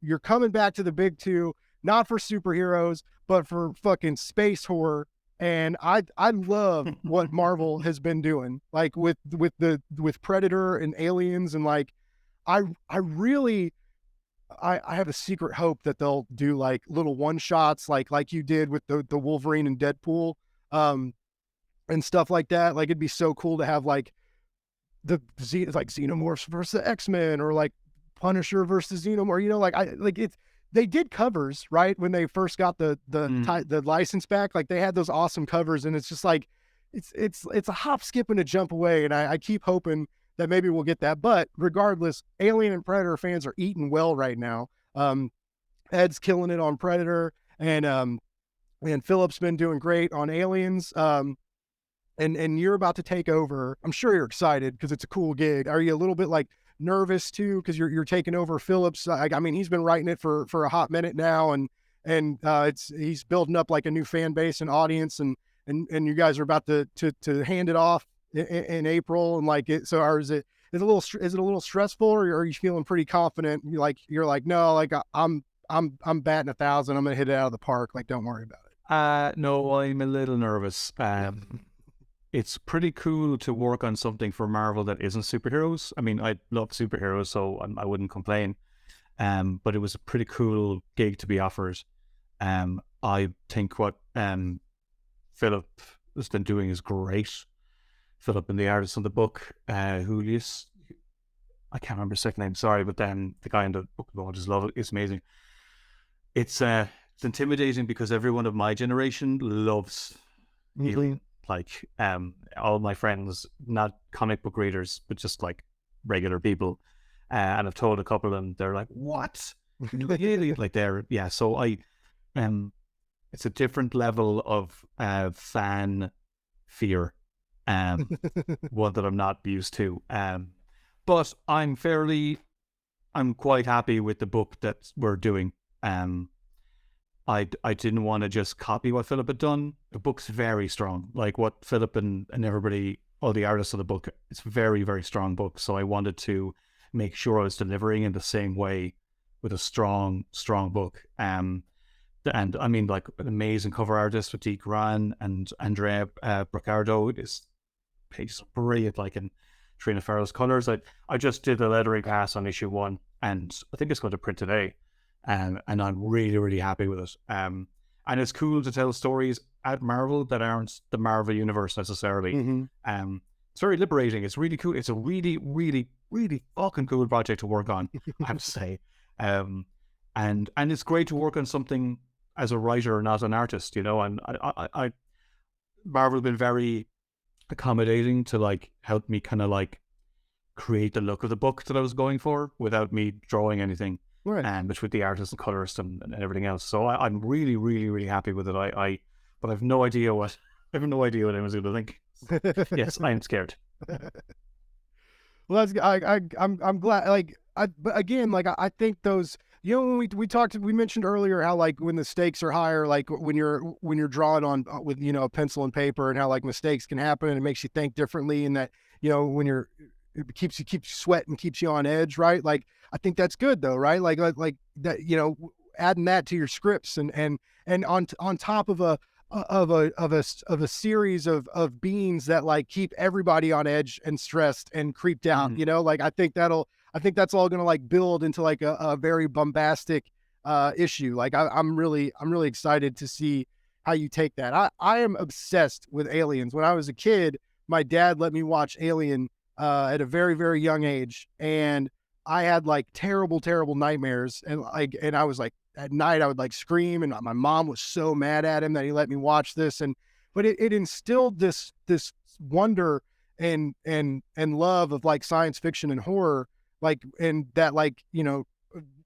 you're coming back to the big two, not for superheroes, but for fucking space horror. And I love what Marvel has been doing, like with Predator and Aliens, and like I really I have a secret hope that they'll do like little one shots like you did with the Wolverine and Deadpool, and stuff like that. Like it'd be so cool to have like like Xenomorphs versus X-Men, or like Punisher versus Xenomorph. They did covers, right, when they first got the license back. Like they had those awesome covers, and it's just like it's a hop, skip, and a jump away. And I keep hoping that maybe we'll get that. But regardless, Alien and Predator fans are eating well right now. Ed's killing it on Predator, and Philip's been doing great on Aliens. and you're about to take over. I'm sure you're excited because it's a cool gig. Are you a little bit like nervous too because you're taking over Phillips? I mean, he's been writing it for a hot minute now, and it's he's building up like a new fan base and audience, and you guys are about to hand it off in April, and like it. So, or is it a little stressful, or are you feeling pretty confident? You're like no, like I'm batting 1,000. I'm gonna hit it out of the park. Like, don't worry about it. No, I'm a little nervous. It's pretty cool to work on something for Marvel that isn't superheroes. I mean, I love superheroes, so I wouldn't complain. But it was a pretty cool gig to be offered. I think what Philip has been doing is great. Philip and the artist on the book, Julius, I can't remember his second name, sorry, but then the guy in the book, I just love it. It's amazing. It's intimidating because everyone of my generation loves Alien. Like all my friends, not comic book readers, but just like regular people. And I've told a couple of them, they're like, "What? Alien?" Like yeah. So it's a different level of fan fear, one that I'm not used to. But I'm quite happy with the book that we're doing. I didn't want to just copy what Philip had done. The book's very strong. Like what Philip and everybody, all the artists of the book, it's a very, very strong book. So I wanted to make sure I was delivering in the same way with a strong, strong book. And I mean, like an amazing cover artist with Deke Ran and Andrea Braccardo is pace brilliant, like in Trina Farrell's colors. I just did a lettering pass on issue 1, and I think it's going to print today. And I'm really, really happy with it. And it's cool to tell stories at Marvel that aren't the Marvel universe necessarily. It's very liberating. It's really cool. It's a really, really, really fucking cool project to work on, I have to say. And it's great to work on something as a writer, not an artist, you know. And I Marvel have been very accommodating to like help me kind of like create the look of the book that I was going for without me drawing anything. Right. And which with the artist and colorist and everything else. So I'm really, really, really happy with it. But I have no idea what anyone's going to think. Yes, I am scared. Well, I'm glad. But again, like I think those, you know, when we mentioned earlier how like when the stakes are higher, like when you're drawing on with, you know, a pencil and paper, and how like mistakes can happen and it makes you think differently, and that, you know, when it keeps you sweating, keeps you on edge, right? Like I think that's good though, right? Like that, you know, adding that to your scripts and on top of a series of beings that like keep everybody on edge and stressed and creeped out, you know, like I think that's all gonna like build into like a very bombastic issue. Like I'm really excited to see how you take that. I am obsessed with aliens. When I was a kid, my dad let me watch Alien at a very, very young age, and I had like terrible, terrible nightmares, and I was like, at night I would like scream, and my mom was so mad at him that he let me watch this, but it instilled this wonder and love of like science fiction and horror, like, and that, like, you know,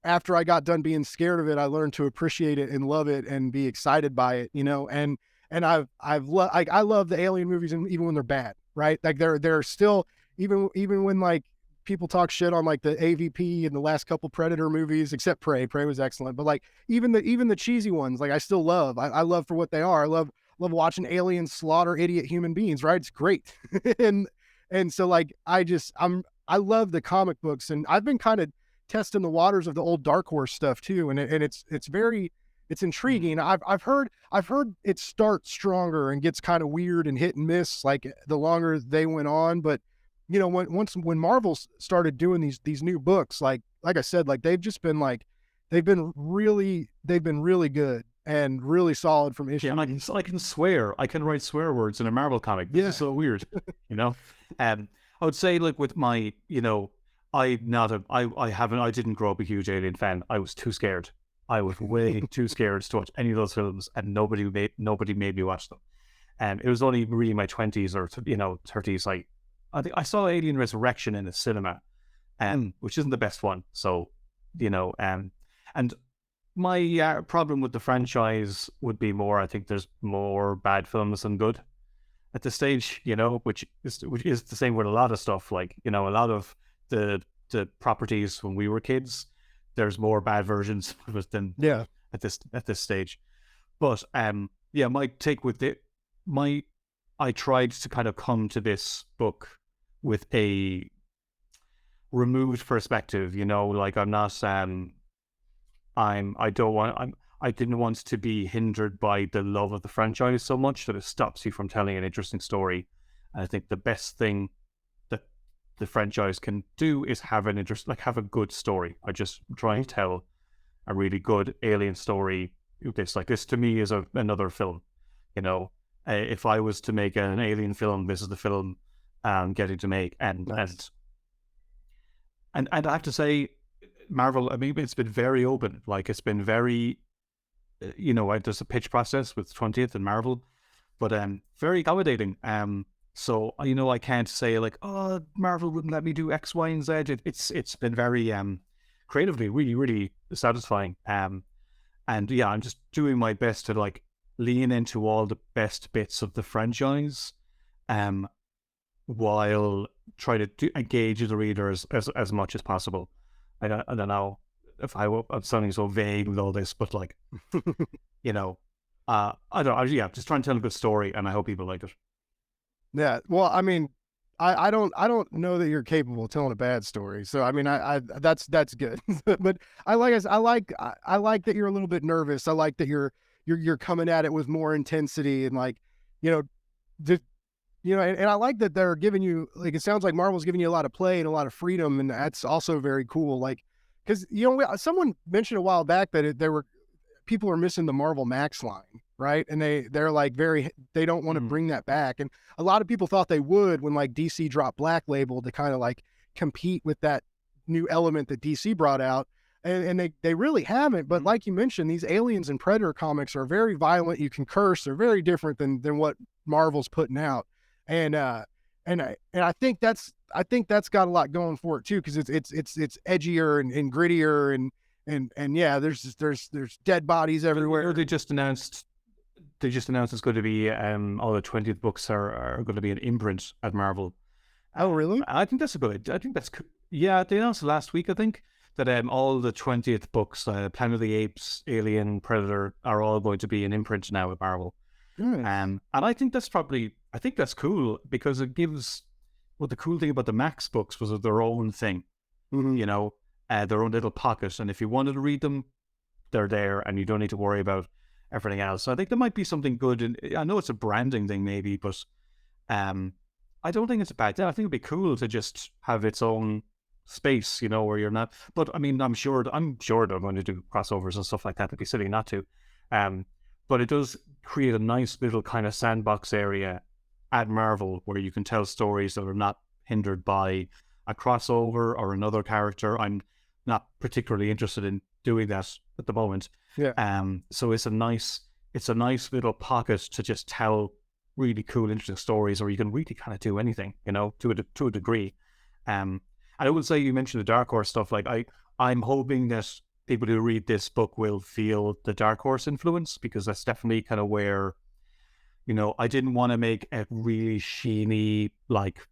after I got done being scared of it, I learned to appreciate it and love it and be excited by it, you know, and I love the Alien movies, and even when they're bad, right? Like they're still, even when like people talk shit on like the AVP and the last couple Predator movies, except Prey. Prey was excellent, but like even the cheesy ones, like I still love. I love for what they are. I love watching aliens slaughter idiot human beings. Right? It's great, and so like I love the comic books, and I've been kind of testing the waters of the old Dark Horse stuff too, and it's intriguing. I've heard it starts stronger and gets kind of weird and hit and miss like the longer they went on, but you know, when Marvel started doing these new books, like I said, like they've been really good and really solid from issue. Yeah, and I can swear. I can write swear words in a Marvel comic. This is so weird, you know. I would say like with my, you know, I didn't grow up a huge Alien fan. I was too scared. I was way too scared to watch any of those films, and nobody made me watch them. And it was only really my 20s or 30s. I think I saw Alien Resurrection in a cinema, which isn't the best one. So, you know, and my problem with the franchise would be more, I think there's more bad films than good. at this stage, which is the same with a lot of stuff. Like, a lot of the properties when we were kids, there's more bad versions of it than Yeah. at this stage. But yeah, my take with it, my I tried to kind of come to this book with a removed perspective. Like I'm not I don't want I didn't want to be hindered by the love of the franchise so much that it stops you from telling an interesting story. And I think the best thing that the franchise can do is have have a good story. I just try and tell a really good alien story. This to me is another film. You know, if I was to make an alien film, this is the film I'm getting to make. And Nice. I have to say, Marvel, I mean, it's been very open. Like, it's been very, there's a pitch process with 20th and Marvel, but very accommodating. So I can't say like, oh, Marvel wouldn't let me do X, Y, and Z. It's been very creatively really, really satisfying. And yeah, I'm just doing my best to like lean into all the best bits of the franchise, um, while trying to engage the readers as much as possible. I don't know if I'm sounding so vague with all this, but like, you know, yeah, just trying to tell a good story, and I hope people like it. Yeah. Well, I mean, I don't know that you're capable of telling a bad story. So I mean, that's good. But I like that you're a little bit nervous. I like that you're coming at it with more intensity and like, you know, the, and I like that they're giving you like it sounds like Marvel's giving you a lot of play and a lot of freedom, and that's also very cool. Like, because someone mentioned a while back that there were people are missing the Marvel Max line, right? And they're like they don't want to Mm. bring that back. And a lot of people thought they would when like DC dropped Black Label to kind of like compete with that new element that DC brought out. And they really haven't. But like you mentioned, these Aliens and Predator comics are very violent. You can curse. They're very different than what Marvel's putting out. And I think that's got a lot going for it too, because it's edgier and grittier and yeah, there's dead bodies everywhere. They just announced it's going to be all the 20th books are going to be an imprint at Marvel. Oh, really? I think that's a good. I think that's yeah. They announced last week, I think, that all the 20th books, Planet of the Apes, Alien, Predator, are all going to be an imprint now at Marvel. Nice. And I think that's cool because it gives. Well, the cool thing about the Max books was that their own thing, Mm-hmm. their own little pocket, and if you wanted to read them, they're there, and you don't need to worry about everything else. So I think there might be something good. And I know it's a branding thing, maybe, but um, I don't think it's a bad thing. I think it'd be cool to just have its own space, where you're not. But I mean, I'm sure they're going to do crossovers and stuff like that. It'd be silly not to. Um, but it does create a nice little kind of sandbox area at Marvel where you can tell stories that are not hindered by a crossover or another character. I'm not particularly interested in doing that at the moment. Yeah. So it's a nice little pocket to just tell really cool, interesting stories, or you can really kind of do anything, to a degree. And I would say you mentioned the Dark Horse stuff. Like I'm hoping that people who read this book will feel the Dark Horse influence, because that's definitely kind of where, I didn't want to make a really sheeny, like,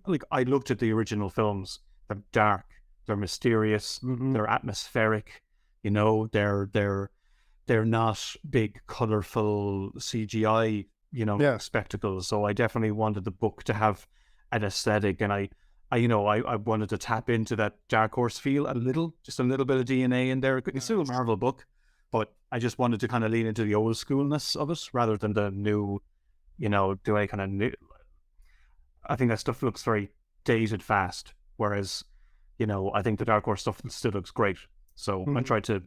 like I looked at the original films. They're dark, they're mysterious, Mm-hmm. they're atmospheric. They're not big, colorful CGI, Yeah. spectacles. So I definitely wanted the book to have an aesthetic, and I wanted to tap into that Dark Horse feel just a little bit of DNA in there. It's still a Nice. Marvel book, but I just wanted to kind of lean into the old schoolness of it rather than the new, do any kind of new. I think that stuff looks very dated fast, whereas, I think the Dark Horse stuff still looks great. So I Mhm. tried to,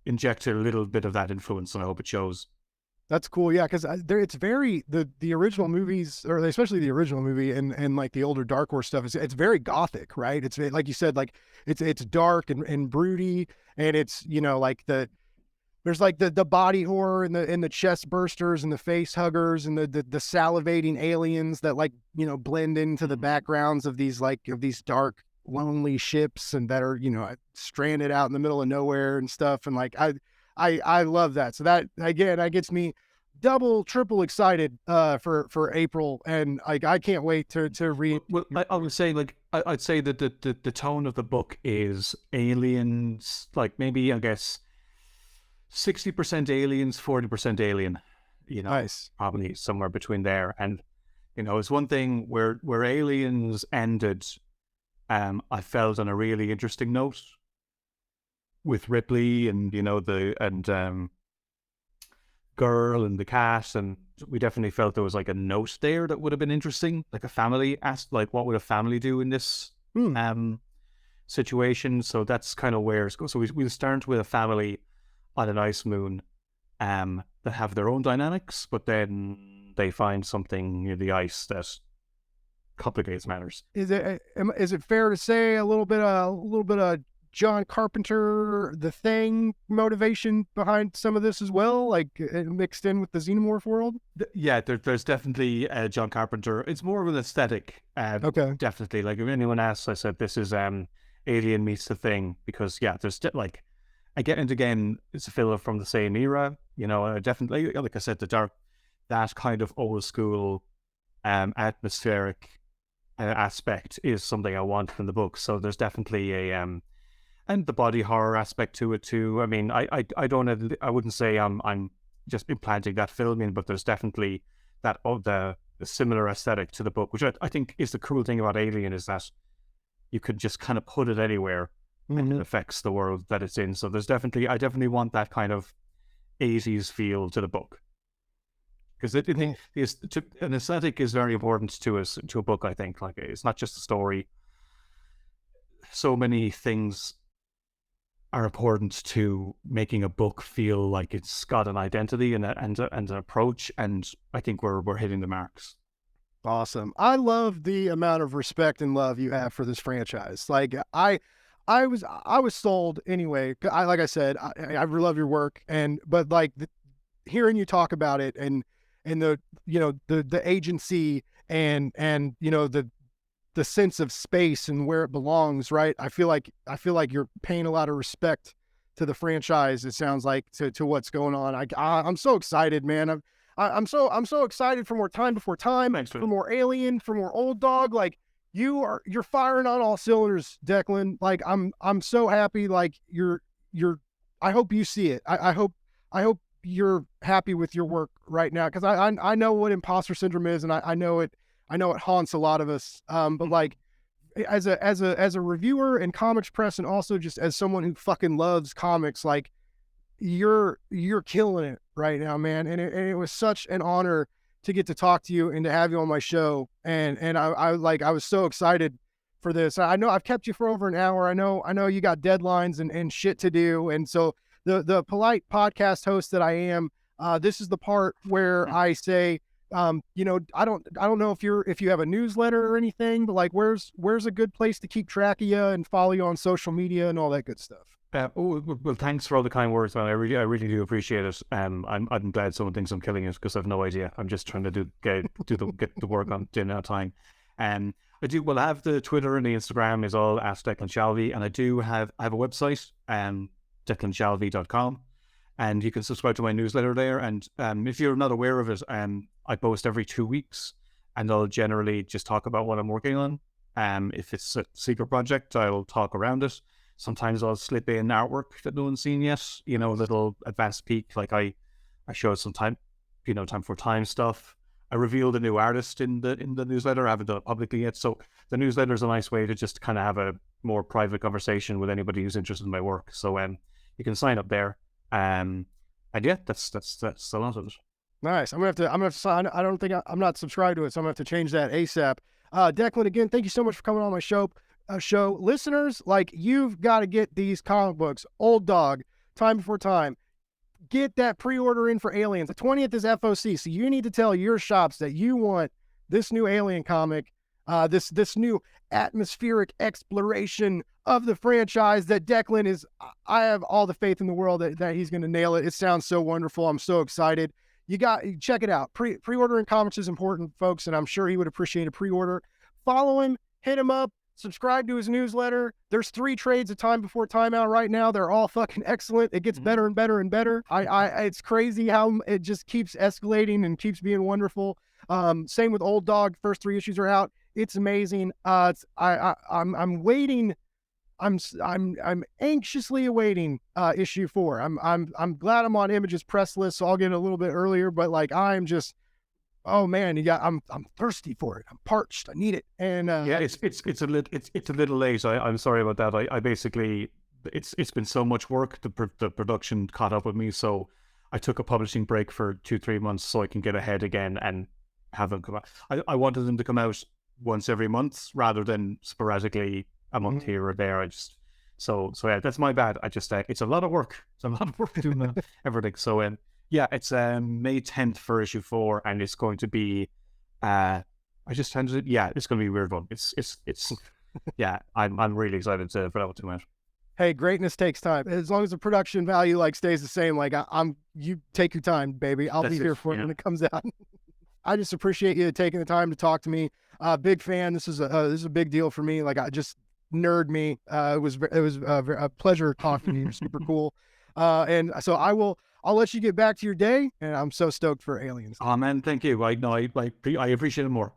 inject a little bit of that influence, and I hope it shows. That's cool. Yeah, because there it's very the original movies, or especially the original movie and like the older Dark Horse stuff. It's very gothic, right? It's like you said, like it's dark and broody, and it's like there's like the body horror and the chest bursters and the face huggers and the salivating aliens that like blend into the backgrounds of these dark lonely ships and that are stranded out in the middle of nowhere and stuff. And like I love that. So that again, that gets me double, triple excited for April, and I can't wait to read. Well, I would say like I'd say that the tone of the book is aliens, like maybe I guess 60% aliens, 40% alien. You know, Nice. probably somewhere between there. And it's one thing where aliens ended. I felt on a really interesting note with Ripley and girl and the cat, and we definitely felt there was like a note there that would have been interesting, like a family asked, like what would a family do in this Hmm. situation. So that's kind of where it's go. So we'll start with a family on an ice moon that have their own dynamics, but then they find something near the ice that complicates matters. Is it fair to say a little bit of John Carpenter, The Thing motivation behind some of this as well, like mixed in with the Xenomorph world? Yeah, there's definitely John Carpenter. It's more of an aesthetic, Okay. definitely. Like if anyone asks, I said this is Alien meets The Thing, because yeah, there's like again and again, it's a film from the same era. Definitely, like I said, that kind of old school atmospheric aspect is something I want from the book. So there's definitely a and the body horror aspect to it too. I mean, I wouldn't say I'm just implanting that film in, but there's definitely that the similar aesthetic to the book, which I think is the cool thing about Alien, is that you could just kind of put it anywhere and it affects the world that it's in. So I definitely want that kind of 80s feel to the book. Because an aesthetic is very important to a book, I think. Like, it's not just a story. So many things are important to making a book feel like it's got an identity and an approach, and I think we're hitting the marks. Awesome. I love the amount of respect and love you have for this franchise. Like I was sold anyway. Like I said, I love your work, but like hearing you talk about it, and the agency, and the sense of space and where it belongs, right? I feel like you're paying a lot of respect to the franchise. It sounds like to what's going on. I'm so excited, man. I'm so excited for more Time Before Time, Thanks, for more Alien, for more Old Dog. Like you're firing on all cylinders, Declan. Like I'm so happy. Like you're. I hope you see it. I hope you're happy with your work right now, because I know what imposter syndrome is, and I know it. I know it haunts a lot of us. But like as a reviewer in comics press, and also just as someone who fucking loves comics, like you're killing it right now, man. And it was such an honor to get to talk to you and to have you on my show. And I was so excited for this. I know I've kept you for over an hour. I know you got deadlines and shit to do. And so the polite podcast host that I am, this is the part where I say, I don't know if you have a newsletter or anything, but like, where's a good place to keep track of you and follow you on social media and all that good stuff? Well, thanks for all the kind words, man. I really do appreciate it. I'm glad someone thinks I'm killing it, because I've no idea. I'm just trying to get the work on in our time. I do. Well, I have the Twitter and the Instagram is all Ask Declan Shalvey, and I have a website, declanshalvey.com, and you can subscribe to my newsletter there. And if you're not aware of it, I post every 2 weeks, and I'll generally just talk about what I'm working on. If it's a secret project, I'll talk around it. Sometimes I'll slip in artwork that no one's seen yet, a little advanced peek. Like I showed some time for time stuff. I revealed a new artist in the newsletter. I haven't done it publicly yet. So the newsletter is a nice way to just kind of have a more private conversation with anybody who's interested in my work. So you can sign up there. And yeah, that's a lot of it. Nice. I'm gonna have to sign. I don't think I'm not subscribed to it, so I'm gonna have to change that ASAP. Declan, again, thank you so much for coming on my show. Listeners, like, you've got to get these comic books. Old Dog, Time Before Time. Get that pre-order in for Aliens. The 20th is FOC, so you need to tell your shops that you want this new Alien comic, this new atmospheric exploration of the franchise that Declan is. I have all the faith in the world that he's going to nail it. It sounds so wonderful. I'm so excited. Check it out. Pre-ordering comics is important, folks, and I'm sure he would appreciate a pre-order. Follow him, hit him up. Subscribe to his newsletter. There's 3 trades a time before timeout right now. They're all fucking excellent. It gets better and better and better. It's crazy how it just keeps escalating and keeps being wonderful. Same with Old Dog. First 3 issues are out. It's amazing. I'm waiting. I'm anxiously awaiting issue 4. I'm glad I'm on Image's press list, so I'll get it a little bit earlier. But like, I'm just, oh man, I'm thirsty for it. I'm parched. I need it. And yeah, it's a little late. I'm sorry about that. I basically, it's been so much work. The production caught up with me, so I took a publishing break for 2-3 months so I can get ahead again and have them come out. I wanted them to come out once every month rather than sporadically a month here or there. So yeah, that's my bad. I just it's a lot of work. It's a lot of work doing everything. So yeah, it's May 10th for issue 4, and it's going to be I just handed it. Yeah, it's going to be a weird one. It's yeah, I'm really excited for that one to come out. Hey, greatness takes time. As long as the production value like stays the same, like you take your time, baby. I'll be here for it when it comes out. I just appreciate you taking the time to talk to me. Big fan. This is a big deal for me. Like, I just nerd me. It was a pleasure talking to you. You're super cool. And so I'll let you get back to your day. And I'm so stoked for Aliens. Oh man, thank you. I appreciate it more.